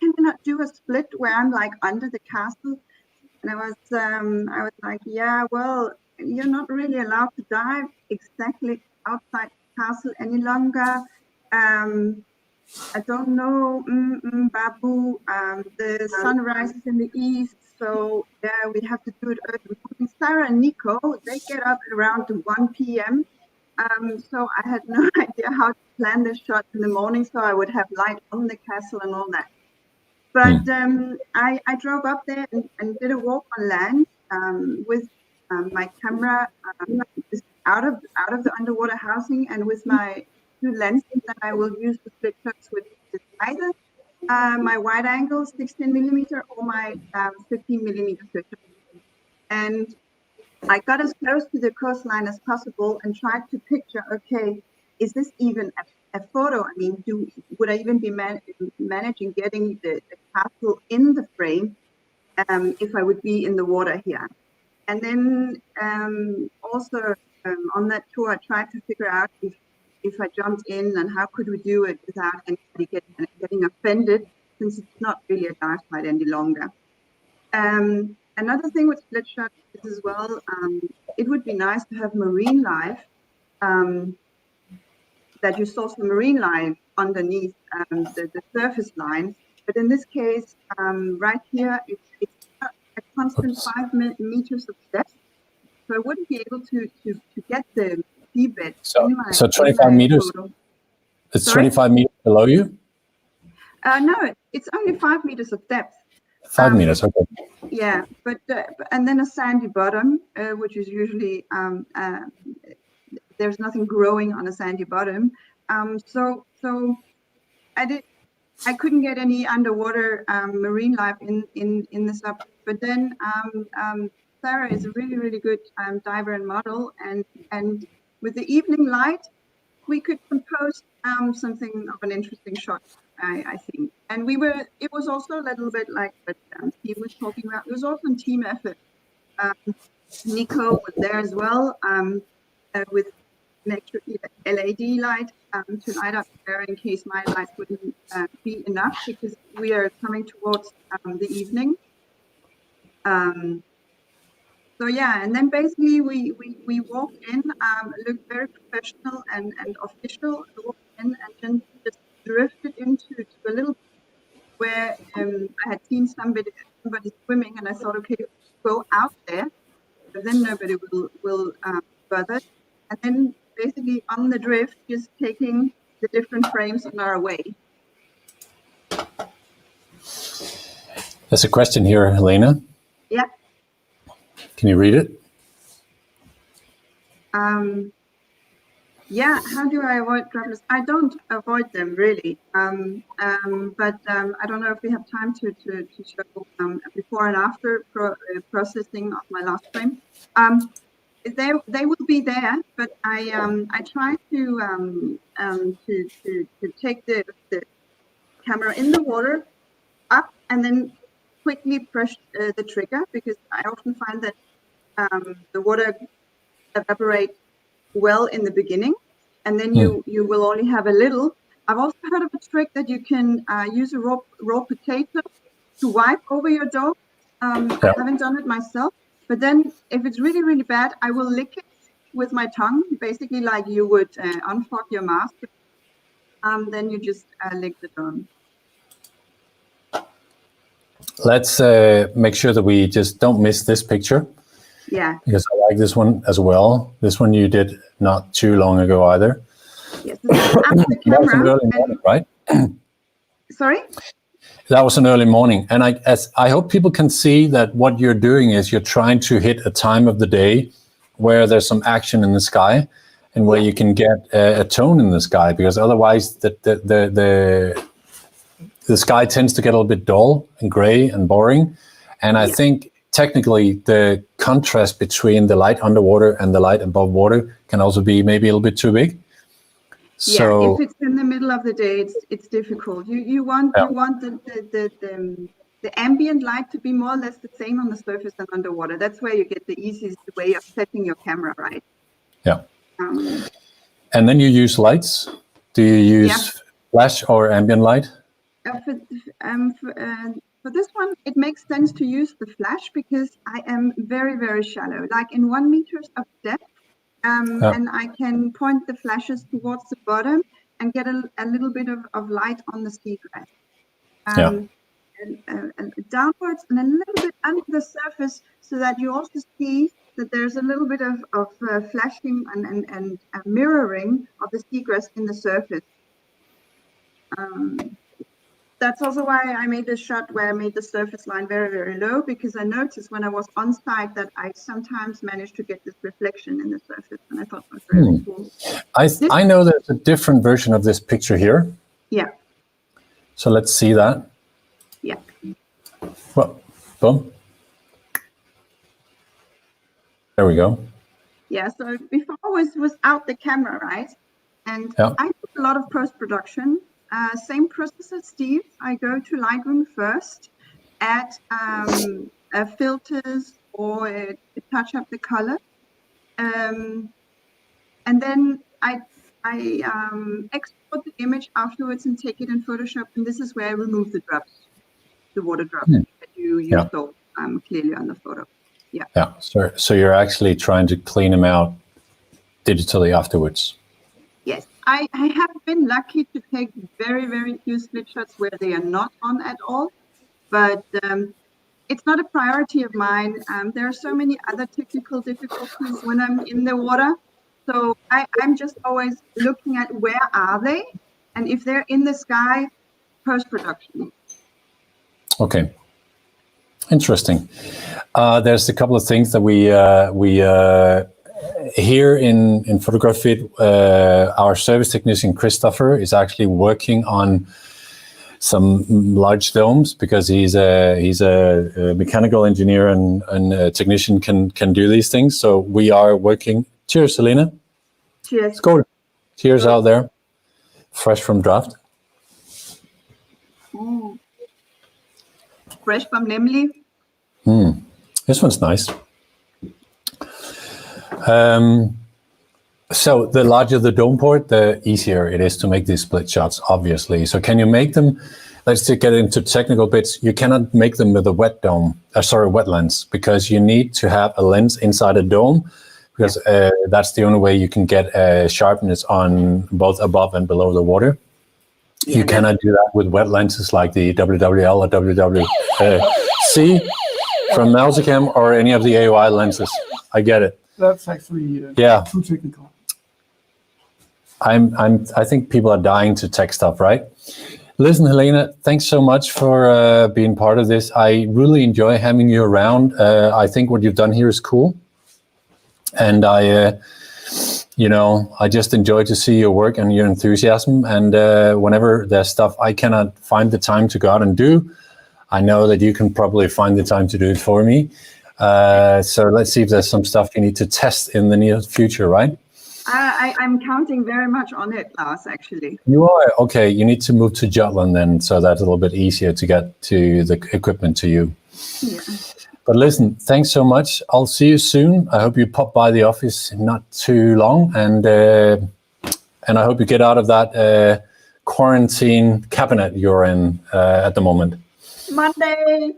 Can you not do a split where I'm like under the castle? And I was like, yeah, well, you're not really allowed to dive exactly outside the castle any longer. I don't know, Babu. The sun rises in the east, so yeah, we have to do it early. Sarah and Nico, they get up around 1 p.m. So I had no idea how to plan the shot in the morning, so I would have light on the castle and all that. But I drove up there and did a walk on land with my camera out of the underwater housing, and with my 2 lenses that I will use to split shots with, either my wide angle 16mm or my 15mm filter. And I got as close to the coastline as possible and tried to picture, okay, is this even a photo? I mean, would I even be managing getting the castle in the frame if I would be in the water here? And then also on that tour, I tried to figure out if I jumped in, and how could we do it without anybody getting offended, since it's not really a dive site any longer. Another thing with split shots is as well, it would be nice to have marine life, that you saw some marine life underneath the surface line. But in this case, right here, it's a constant 5 meters of depth. So I wouldn't be able to get the seabed. So 25 meters? Photo. It's 25 meters below you? No, it's only 5 meters of depth. 5 meters, okay. Yeah, but and then a sandy bottom, which is usually there's nothing growing on a sandy bottom. So I couldn't get any underwater marine life in this up. But then Sarah is a really good diver and model, and with the evening light, we could compose something of an interesting shot, I think. And it was also a little bit like what Steve was talking about. It was also a team effort. Nico was there as well with an extra LED light to light up there in case my light wouldn't be enough, because we are coming towards the evening. So yeah, and then basically we walked in, looked very professional and official, walked in and then just drifted into a little where I had seen somebody swimming, and I thought, okay, go out there, but then nobody will bother. And then basically on the drift, just taking the different frames on our way. There's a question here, Helene. Yeah. Can you read it? Yeah, how do I avoid droplets? I don't avoid them really, but I don't know if we have time to show before and after processing of my last frame. They will be there, but I try to take the camera in the water up and then quickly press the trigger, because I often find that the water evaporates well in the beginning, and then you will only have a little. I've also heard of a trick that you can use a raw potato to wipe over your dough. I haven't done it myself, but then if it's really, really bad, I will lick it with my tongue, basically like you would unfog your mask. Then you just lick the dough. Let's make sure that we just don't miss this picture. Yeah. Because I like this one as well. This one you did not too long ago either. Yes, the That was an early morning, right? Sorry? That was an early morning. And I hope people can see that what you're doing is you're trying to hit a time of the day where there's some action in the sky and where you can get a tone in the sky, because otherwise the sky tends to get a little bit dull and gray and boring. And I think technically the contrast between the light underwater and the light above water can also be maybe a little bit too big. So yeah, if it's in the middle of the day, it's difficult. You want the ambient light to be more or less the same on the surface and underwater. That's where you get the easiest way of setting your camera, right? Yeah. And then you use lights. Do you use flash or ambient light? For this one, it makes sense to use the flash because I am very, very shallow, like in 1 meter of depth. And I can point the flashes towards the bottom and get a little bit of light on the seagrass. And downwards and a little bit under the surface, so that you also see that there's a little bit of flashing and mirroring of the seagrass in the surface. That's also why I made this shot where I made the surface line very, very low, because I noticed when I was on site that I sometimes managed to get this reflection in the surface, and I thought it was really cool. I know there's a different version of this picture here. Yeah. So let's see that. Yeah. Well, boom. There we go. Yeah, so before was without the camera, right? And I did a lot of post-production. Same process as Steve. I go to Lightroom first, add filters or touch up the color, and then I export the image afterwards and take it in Photoshop. And this is where I remove the drops, the water drops that you saw clearly on the photo. Yeah. Yeah. So you're actually trying to clean them out digitally afterwards. Yes, I have been lucky to take very, very few split shots where they are not on at all, but it's not a priority of mine. There are so many other technical difficulties when I'm in the water. So I'm just always looking at where are they, and if they're in the sky, post-production. Okay. Interesting. There's a couple of things that we here in Photography, our service technician Christopher is actually working on some large domes, because he's a mechanical engineer and a technician can do these things. So we are working. Cheers, Helene. Cheers. Skål. Cheers out there. Fresh from draft. Fresh from Nemlig. This one's nice. So the larger the dome port, the easier it is to make these split shots, obviously. So can you make them? Let's get into technical bits. You cannot make them with a wet lens, because you need to have a lens inside a dome, because that's the only way you can get sharpness on both above and below the water. Yeah. You cannot do that with wet lenses like the WWL or WWC from Nausicam or any of the AOI lenses. I get it. That's actually too technical. I think people are dying to tech stuff, right? Listen, Helene, thanks so much for being part of this. I really enjoy having you around. I think what you've done here is cool. And I just enjoy to see your work and your enthusiasm. And whenever there's stuff I cannot find the time to go out and do, I know that you can probably find the time to do it for me. So let's see if there's some stuff you need to test in the near future, right? I'm counting very much on it, Lars, actually. You are? Okay, you need to move to Jutland then, so that's a little bit easier to get to the equipment to you. Yeah. But listen, thanks so much. I'll see you soon. I hope you pop by the office in not too long, and I hope you get out of that quarantine cabinet you're in at the moment. Monday,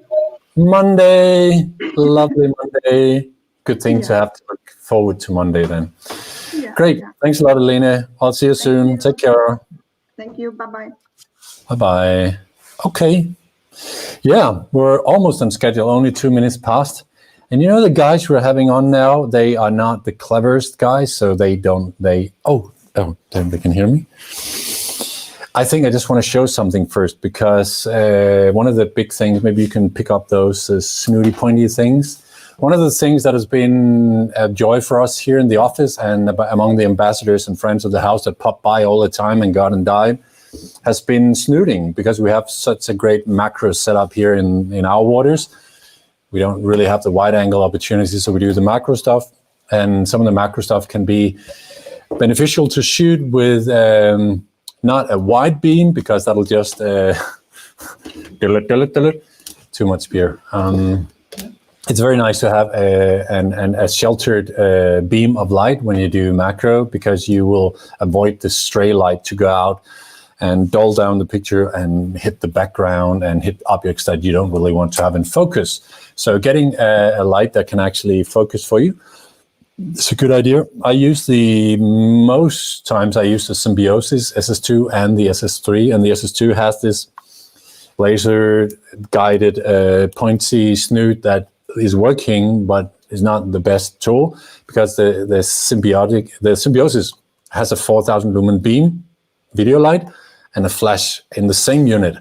lovely Monday. Good thing to have to look forward to Monday then. Yeah, great. Yeah. Thanks a lot, Helene. I'll see you soon. You. Take care. Thank you. Bye-bye. Bye-bye. Okay. Yeah, we're almost on schedule, only 2 minutes past. And you know, the guys we're having on now, they are not the cleverest guys, so they then they can hear me. I think I just want to show something first, because one of the big things, maybe you can pick up those snooty, pointy things. One of the things that has been a joy for us here in the office and among the ambassadors and friends of the house that pop by all the time and got and died has been snooting, because we have such a great macro setup here in our waters. We don't really have the wide angle opportunities, so we do the macro stuff. And some of the macro stuff can be beneficial to shoot with not a wide beam, because that'll just too much beer. It's very nice to have a sheltered beam of light when you do macro, because you will avoid the stray light to go out and dull down the picture and hit the background and hit objects that you don't really want to have in focus. So getting a light that can actually focus for you, it's a good idea. Most times I use the Symbiosis SS2 and the SS3, and the SS2 has this laser guided pointy snoot that is working, but is not the best tool, because the Symbiosis has a 4,000 lumen beam video light and a flash in the same unit.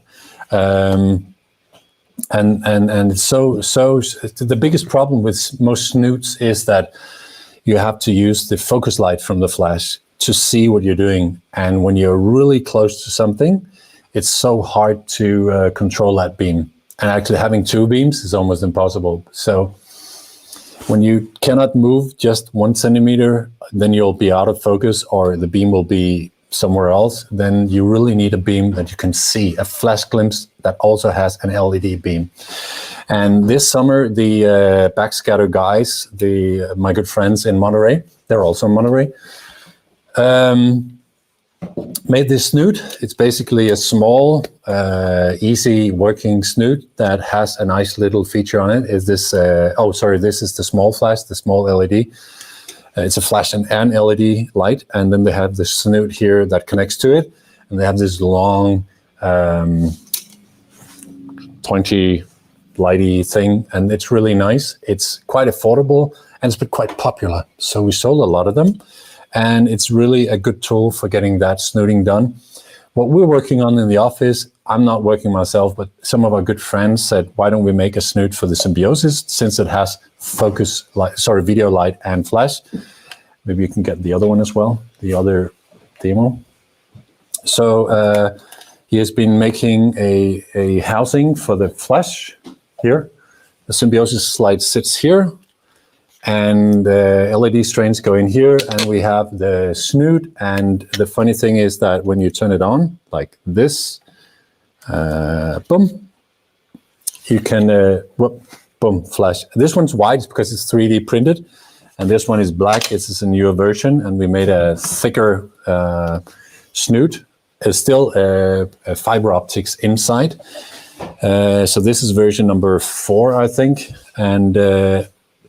And so the biggest problem with most snoots is that you have to use the focus light from the flash to see what you're doing. And when you're really close to something, it's so hard to control that beam. And actually having two beams is almost impossible. So when you cannot move just 1 centimeter, then you'll be out of focus, or the beam will be somewhere else. Then you really need a beam that you can see, a flash glimpse that also has an LED beam. And this summer, the Backscatter guys, my good friends in Monterey, they're also in Monterey, made this snoot. It's basically a small, easy working snoot that has a nice little feature on it. This is the small flash, the small LED. It's a flash and an LED light, and then they have the snoot here that connects to it, and they have this long, pointy, lighty thing, and it's really nice. It's quite affordable, and it's been quite popular. So we sold a lot of them. And it's really a good tool for getting that snooting done. What we're working on in the office, I'm not working myself, but some of our good friends said, why don't we make a snoot for the Symbiosis, since it has video light and flash. Maybe you can get the other one as well, the other demo. So he has been making a housing for the flash here. The Symbiosis light sits here, and LED strains go in here, and we have the snoot. And the funny thing is that when you turn it on, like this, boom, you can, boom, flash. This one's wide because it's 3D printed, and this one is black. This is a newer version, and we made a thicker snoot. It's still a fiber optics inside. So this is version number 4, I think, and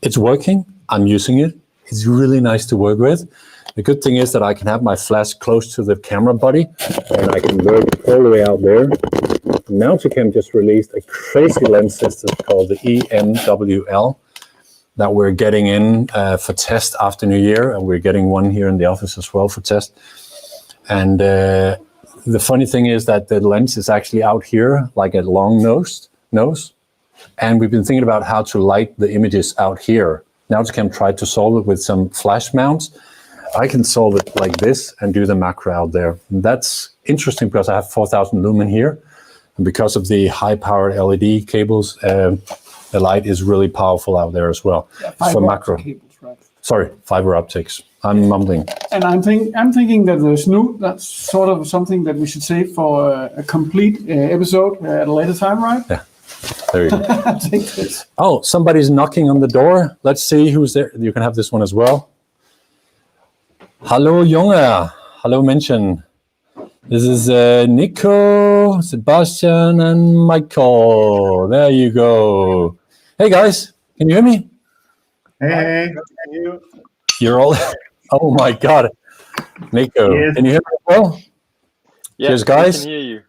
it's working. I'm using it. It's really nice to work with. The good thing is that I can have my flash close to the camera body, and I can work all the way out there. Nauticam just released a crazy lens system called the ENWL that we're getting in for test after New Year, and we're getting one here in the office as well for test. And the funny thing is that the lens is actually out here, like a long nose, and we've been thinking about how to light the images out here. Nauticam tried to solve it with some flash mounts. I can solve it like this and do the macro out there. And that's interesting because I have 4,000 lumen here, and because of the high-powered LED cables, the light is really powerful out there as well. Yeah, for macro. Cables, right. Sorry, fiber optics. I'm mumbling. And I'm thinking that the snoot, that's sort of something that we should save for a complete episode at a later time, right? Yeah, there you go. I think this. Oh, somebody's knocking on the door. Let's see who's there. You can have this one as well. Hallo Junge. Hallo Menschen. This is Nico, Sebastian, and Michael. There you go. Hey guys, can you hear me? Hey. You're all... Oh my God. Nico, Yes. Can you hear me well? Yeah, Cheers, guys. I can hear you.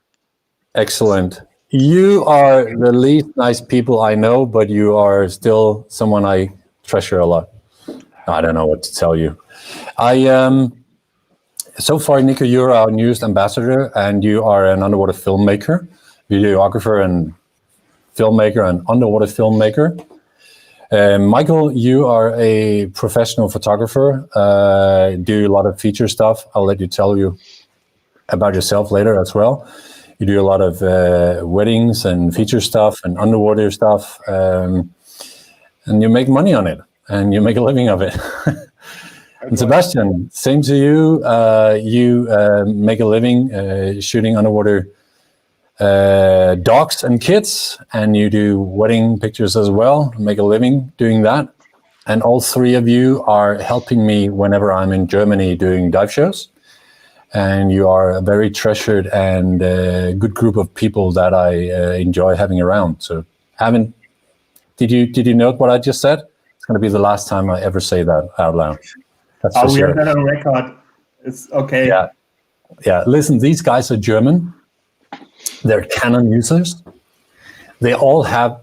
Excellent. You are the least nice people I know, but you are still someone I treasure a lot. I don't know what to tell you. So far, Nico, you're our newest ambassador, and you are an underwater filmmaker, videographer and filmmaker and underwater filmmaker. Michael, you are a professional photographer, do a lot of feature stuff. I'll let you tell you about yourself later as well. You do a lot of weddings and feature stuff and underwater stuff, and you make money on it, and you make a living of it. And Sebastian, same to you. You make a living shooting underwater dogs and kids, and you do wedding pictures as well, make a living doing that. And all 3 of you are helping me whenever I'm in Germany doing dive shows. And you are a very treasured and good group of people that I enjoy having around. So did you note what I just said? It's going to be the last time I ever say that out loud. That's for We sure. have that on record. It's okay. Yeah. Listen, these guys are German. They're Canon users. They all have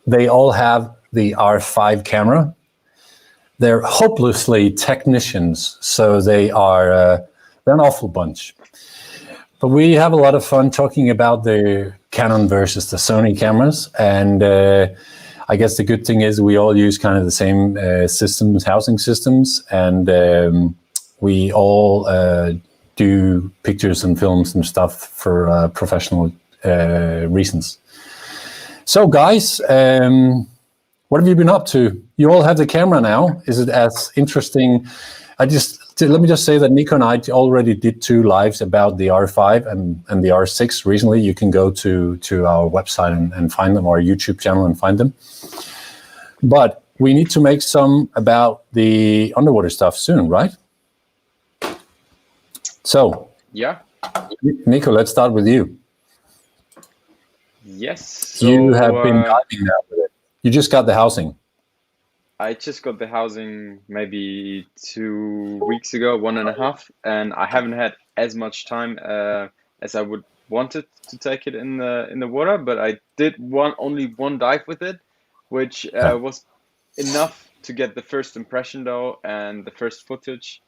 the R5 camera. They're hopelessly technicians, so they're an awful bunch. But we have a lot of fun talking about the Canon versus the Sony cameras, and I guess the good thing is we all use kind of the same systems, housing systems, and we all do pictures and films and stuff for professional reasons. So guys, what have you been up to? You all have the camera now. Is it as interesting? Let me just say that Nico and I already did 2 lives about the R5 and the R6 recently. You can go to our website and find them, or our YouTube channel and find them. But we need to make some about the underwater stuff soon, right? So, Yeah. Nico, let's start with you. Yes. So, You have been diving now with it. You just got the housing. I just got the housing maybe 2 weeks ago, 1.5, and I haven't had as much time as I would wanted to take it in the water. But I did only one dive with it, which was enough to get the first impression though, and the first footage,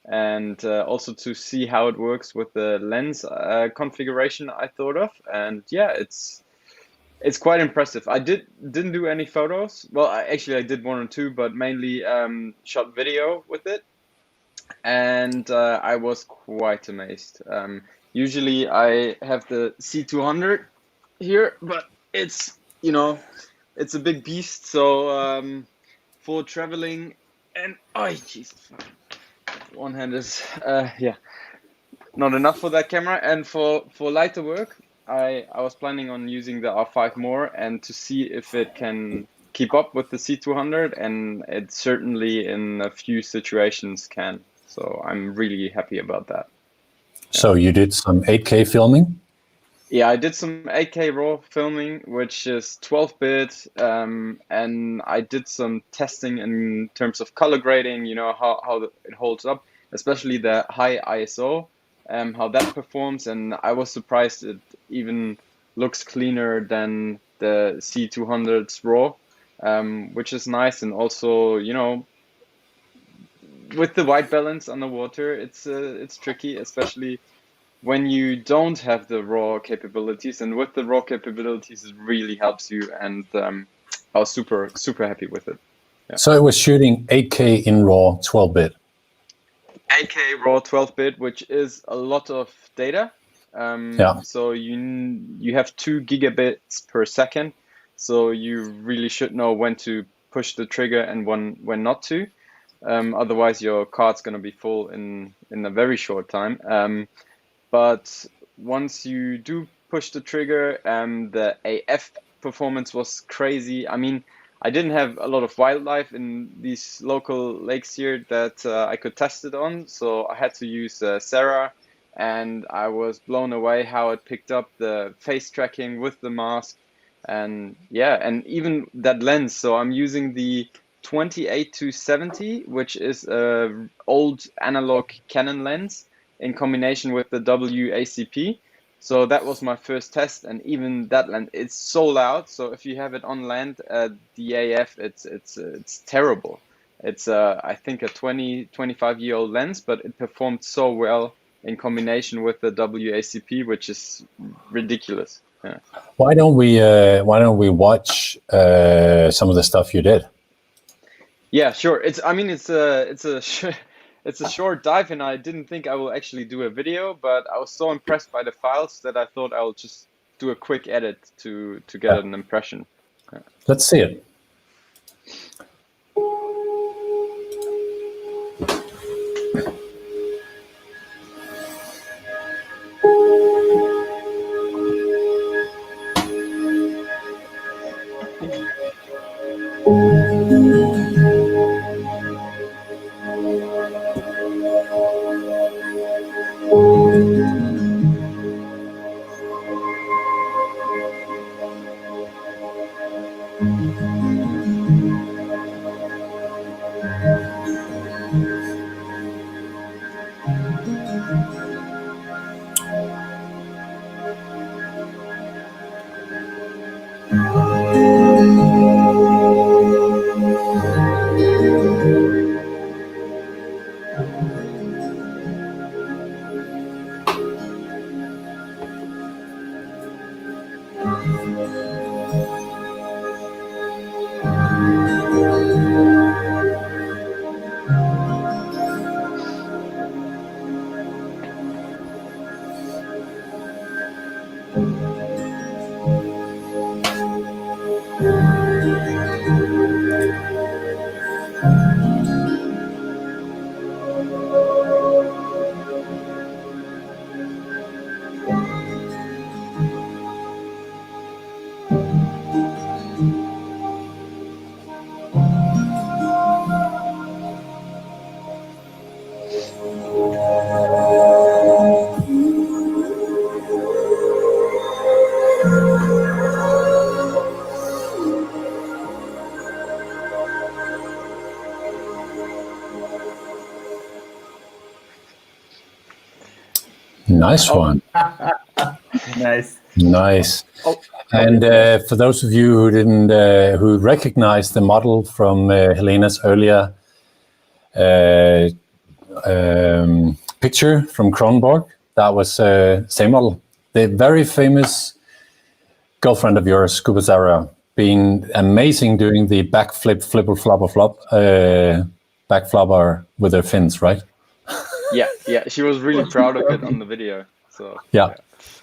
and also to see how it works with the lens configuration I thought of. And yeah, it's quite impressive. I didn't do any photos. Well, I did 1 or 2, but mainly shot video with it, and I was quite amazed. Usually I have the C200 here, but it's it's a big beast. So for traveling, and one hand is not enough for that camera, and for lighter work, I was planning on using the R5 more, and to see if it can keep up with the C200, and it certainly in a few situations can. So I'm really happy about that. So you did some 8K filming? Yeah, I did some 8K RAW filming, which is 12-bit, and I did some testing in terms of color grading, you know, how it holds up, especially the high ISO, how that performs, and I was surprised it even looks cleaner than the C200's RAW, which is nice, and also, you know, with the white balance underwater, it's tricky, especially when you don't have the RAW capabilities, and with the RAW capabilities, it really helps you. And I was super happy with it. Yeah. So it was shooting 8K in RAW 12-bit. 8K RAW 12-bit, which is a lot of data. So you have 2 gigabits per second. So you really should know when to push the trigger and when not to. Otherwise, your card's going to be full in a very short time. But once you do push the trigger, the AF performance was crazy. I mean, I didn't have a lot of wildlife in these local lakes here that I could test it on. So I had to use Sarah, and I was blown away how it picked up the face tracking with the mask. And yeah, and even that lens. So I'm using the 28-70, which is an old analog Canon lens, in combination with the WACP. So that was my first test, and even that lens, it's so loud. So if you have it on land, the AF, it's terrible. It's I think a 25-year-old lens, but it performed so well in combination with the WACP, which is ridiculous. Yeah. Why don't we watch some of the stuff you did? Yeah, sure. It's a short dive, and I didn't think I will actually do a video, but I was so impressed by the files that I thought I will just do a quick edit to get an impression. Yeah. Let's see it. Nice one. Nice. And for those of you who didn't, who recognized the model from Helene's earlier picture from Kronborg, that was same model. The very famous girlfriend of yours, Scuba Sarah, being amazing doing the backflip, flipper, flopper, flop, backflopper with her fins, right? Yeah, she was really proud of it on the video. So yeah.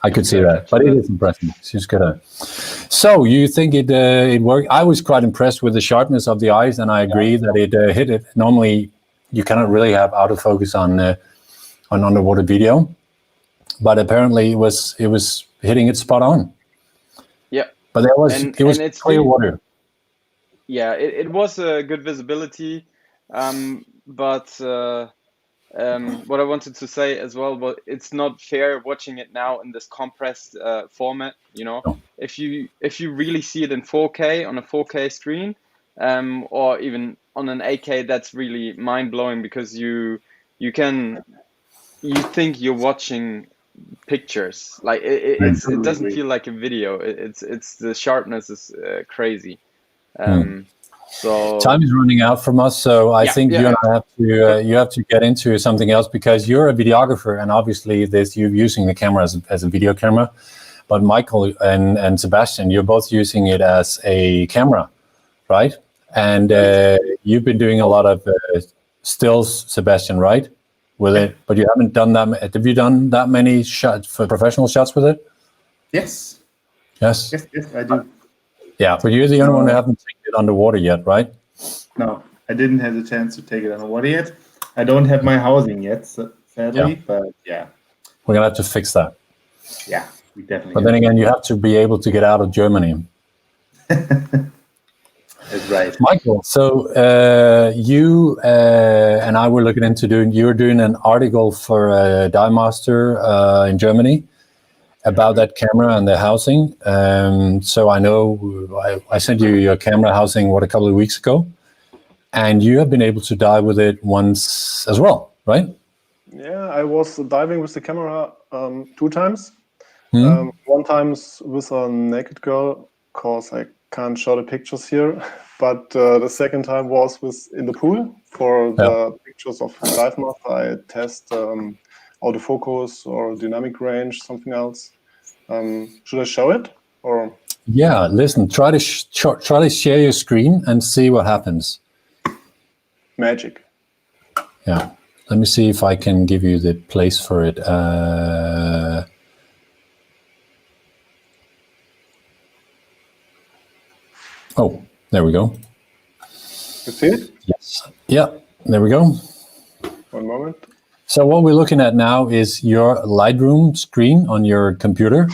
I could see that, but it is impressive. She's good. So you think it worked? I was quite impressed with the sharpness of the eyes, and I agree that it hit it. Normally, you cannot really have autofocus on underwater video, but apparently it was hitting it spot on. Yeah, but it was clear water. yeah, it was a good visibility, but what I wanted to say as well, but it's not fair watching it now in this compressed format. You know, if you really see it in 4K on a 4K screen, or even on an 8K, that's really mind blowing, because you think you're watching pictures. Like it doesn't feel like a video. It's the sharpness is crazy. So time is running out from us, so I think you and I have to get into something else, because you're a videographer, and obviously you're using the camera as a video camera. But Michael and Sebastian, you're both using it as a camera, right? And you've been doing a lot of stills, Sebastian, right? With it, but you haven't done that. Have you done that many shots for professional shots with it? Yes. Yes, I do. Yeah, but you're the only one who haven't taken it underwater yet, right? No, I didn't have the chance to take it underwater yet. I don't have my housing yet, sadly, but yeah. We're gonna have to fix that. Yeah, we definitely. But then again, you have to be able to get out of Germany. That's right. Michael, so you and I were looking into you're doing an article for Dive Master in Germany about that camera and the housing. So I know I sent you your camera housing, a couple of weeks ago, and you have been able to dive with it once as well, right? Yeah, I was diving with the camera 2 times. One time with a naked girl, because I can't show the pictures here, but the second time was in the pool for the pictures of Dive Master. I test autofocus or dynamic range, something else. Should I show it or? Yeah, listen. Try to share your screen and see what happens. Magic. Yeah. Let me see if I can give you the place for it. Oh, there we go. You see it? Yes. Yeah, there we go. One moment. So what we're looking at now is your Lightroom screen on your computer.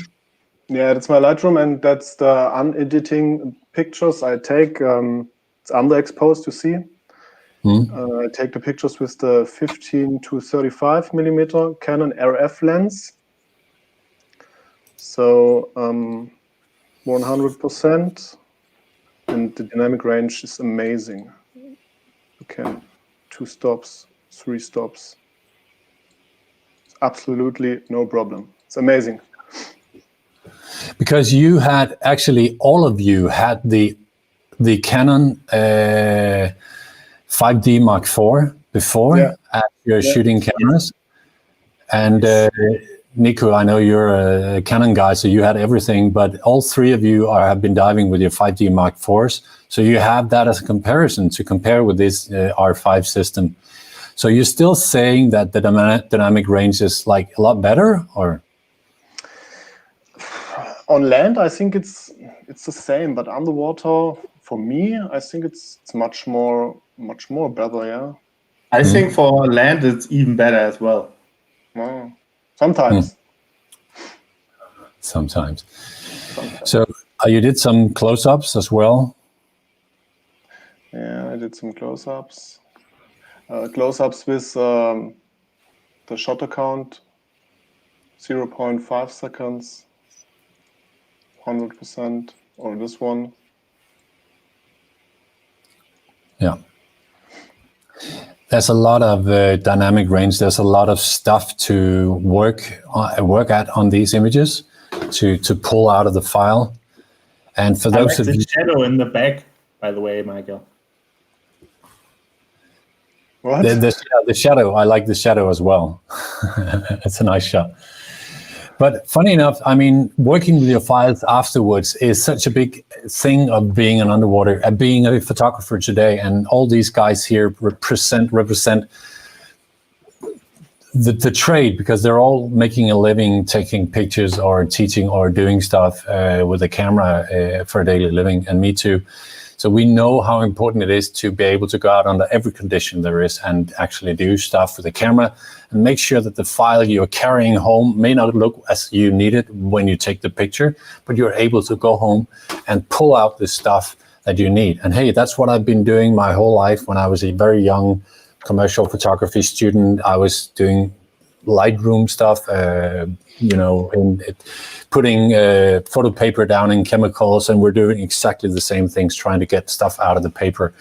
Yeah, that's my Lightroom, and that's the unediting pictures I take. It's underexposed, you see. I take the pictures with the 15 to 35 millimeter Canon RF lens. So 100%, and the dynamic range is amazing. You can 2 stops, 3 stops. It's absolutely no problem. It's amazing. Because you had actually, all of you had the Canon 5D Mark IV before at your shooting cameras. And Nico, I know you're a Canon guy, so you had everything, but all 3 of you have been diving with your 5D Mark IVs. So you have that as a comparison to compare with this R5 system. So you're still saying that the dynamic range is like a lot better, or? On land, I think it's the same, but underwater, for me, I think it's much more better. Yeah. I think for land, it's even better as well. Wow. Sometimes. Sometimes. So you did some close-ups as well? Yeah, I did some close-ups. Close-ups with the shutter count, 0.5 seconds, 100%, or this one. Yeah. There's a lot of dynamic range. There's a lot of stuff to work at on these images to pull out of the file. And for those of you, the shadow in the back, by the way, Michael. What? The shadow, I like the shadow as well. It's a nice shot. But funny enough, I mean, working with your files afterwards is such a big thing of being an underwater, being a photographer today. And all these guys here represent the trade, because they're all making a living taking pictures or teaching or doing stuff with a camera for a daily living, and me too. So we know how important it is to be able to go out under every condition there is and actually do stuff with the camera and make sure that the file you're carrying home may not look as you need it when you take the picture, but you're able to go home and pull out the stuff that you need. And hey, that's what I've been doing my whole life. When I was a very young commercial photography student, I was doing Lightroom stuff, putting photo paper down in chemicals, and we're doing exactly the same things, trying to get stuff out of the paper.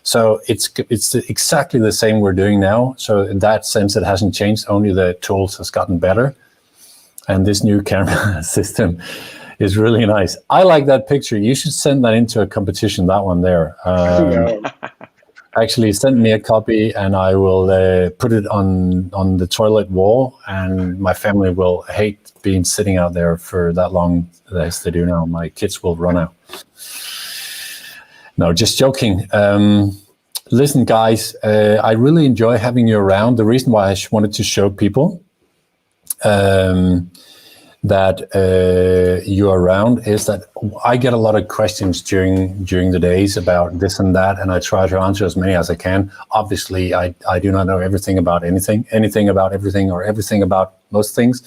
So it's exactly the same we're doing now. So in that sense, it hasn't changed. Only the tools has gotten better. And this new camera system is really nice. I like that picture. You should send that into a competition, that one there. Actually, send me a copy and I will put it on the toilet wall, and my family will hate being sitting out there for that long as they do now. My kids will run out. No, just joking. Listen, guys, I really enjoy having you around. The reason why I wanted to show people that you're around is that I get a lot of questions during the days about this and that, and I try to answer as many as I can. Obviously, I do not know everything about anything about everything, or everything about most things.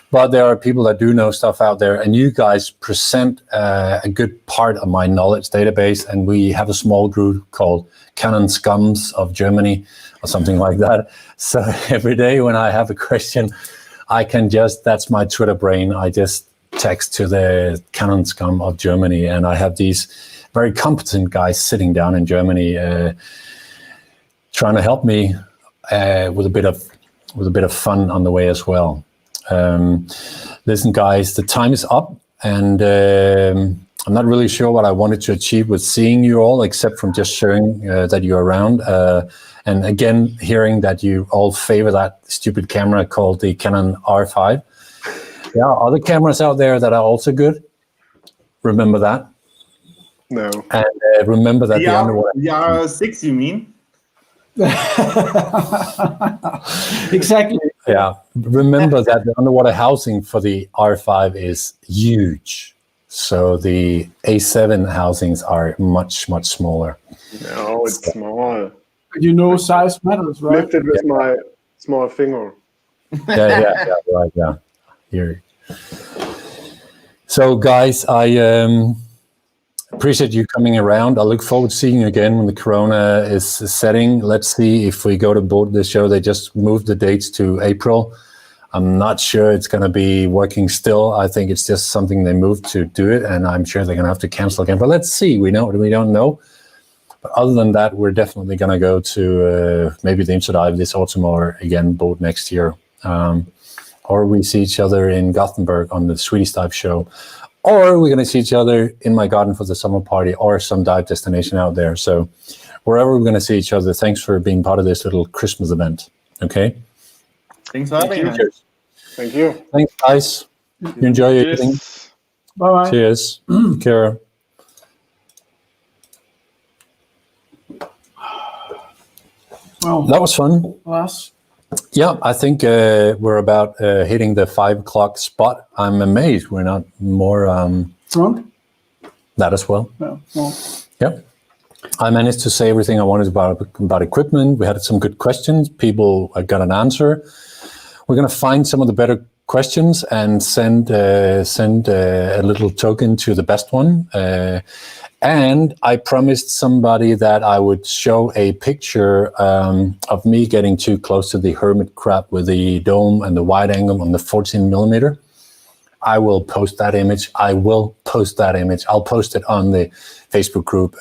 But there are people that do know stuff out there, and you guys present a good part of my knowledge database, and we have a small group called Canon Scums of Germany, or something like that. So every day when I have a question, I can that's my Twitter brain. I just text to the Canon Scum of Germany, and I have these very competent guys sitting down in Germany trying to help me with a bit of fun on the way as well. Listen, guys, the time is up, and I'm not really sure what I wanted to achieve with seeing you all, except from just showing that you're around. And again, hearing that you all favor that stupid camera called the Canon R5. There are other cameras out there that are also good. Remember that. No. And remember that the underwater... The R6, you mean? Exactly. Yeah. Remember that the underwater housing for the R5 is huge. So the A7 housings are much, much smaller. No, it's small. You know, size matters, right? Lift it with my small finger. Yeah, right, yeah. Here. So, guys, I appreciate you coming around. I look forward to seeing you again when the corona is setting. Let's see if we go to board the show. They just moved the dates to April. I'm not sure it's going to be working still. I think it's just something they moved to do it, and I'm sure they're going to have to cancel again. But let's see. We don't know. But other than that, we're definitely going to go to maybe the Interdive this autumn, or again boat next year. Or we see each other in Gothenburg on the Swedish dive show. Or we're going to see each other in my garden for the summer party, or some dive destination out there. So wherever we're going to see each other, thanks for being part of this little Christmas event. Okay? Thanks for having us. Thank you. Thanks, guys. You enjoy your evening. Bye-bye. Cheers. Take care. Well, that was fun. Lars. Yeah, I think we're about hitting the 5 o'clock spot. I'm amazed we're not more drunk. That as well. Yeah. Well. Yep. I managed to say everything I wanted about equipment. We had some good questions. People got an answer. We're going to find some of the better questions and send a little token to the best one. And I promised somebody that I would show a picture of me getting too close to the hermit crab with the dome and the wide angle on the 14 millimeter. I will post that image. I'll post it on the Facebook group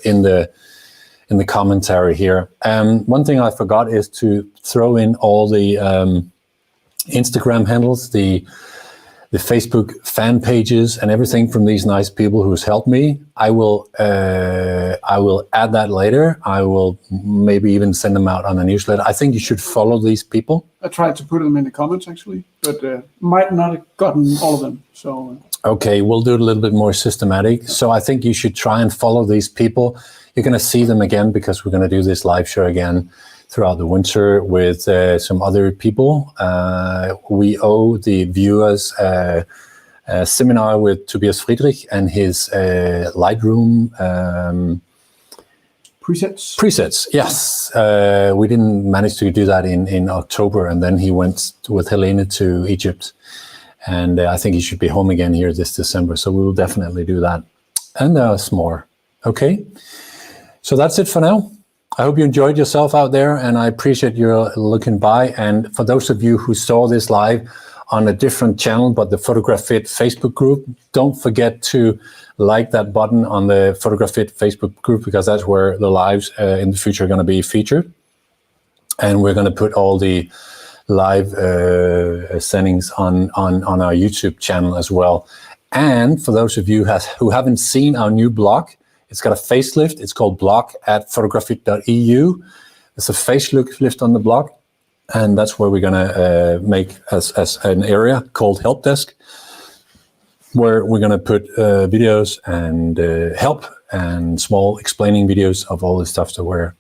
in the commentary here. One thing I forgot is to throw in all the Instagram handles, the Facebook fan pages, and everything from these nice people who's helped me. I will add that later. I will maybe even send them out on a newsletter. I think you should follow these people. I tried to put them in the comments actually, but might not have gotten all of them. So okay, we'll do it a little bit more systematic. So I think you should try and follow these people. You're going to see them again because we're going to do this live show again throughout the winter with some other people. We owe the viewers a seminar with Tobias Friedrich and his Lightroom presets. Yes, we didn't manage to do that in October, and then he went with Helene to Egypt, and I think he should be home again here this December. So we will definitely do that, and there's more. Okay, so that's it for now. I hope you enjoyed yourself out there, and I appreciate your looking by. And for those of you who saw this live on a different channel, but the Photograph Fit Facebook group, don't forget to like that button on the Photograph Fit Facebook group, because that's where the lives in the future are going to be featured. And we're going to put all the live sendings on our YouTube channel as well. And for those of you who haven't seen our new blog, it's got a facelift. It's called blog@photographit.eu. It's a facelift on the blog. And that's where we're going to make as an area called Help Desk, where we're going to put videos and help and small explaining videos of all the stuff that we're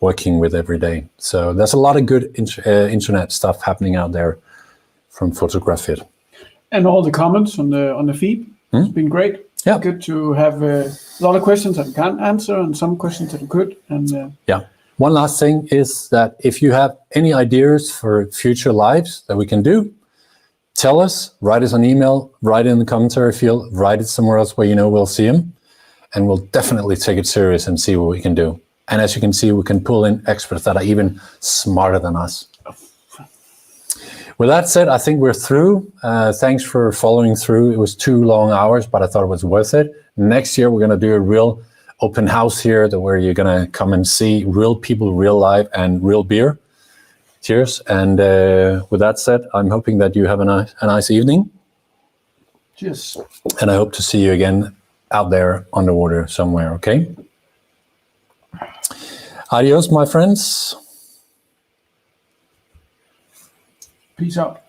working with every day. So there's a lot of good internet stuff happening out there from Photograph It. And all the comments on the feed. It's been great. Yeah. Good to have a lot of questions that we can't answer and some questions that we could. And yeah. One last thing is that if you have any ideas for future lives that we can do, tell us, write us an email, write it in the commentary field, write it somewhere else where you know we'll see them, and we'll definitely take it serious and see what we can do. And as you can see, we can pull in experts that are even smarter than us. With that said, I think we're through. Thanks for following through. It was 2 long hours, but I thought it was worth it. Next year, we're going to do a real open house here where you're going to come and see real people, real life, and real beer. Cheers. And with that said, I'm hoping that you have a nice evening. cheers. And I hope to see you again out there on the water somewhere, okay? Adios, my friends. Peace out.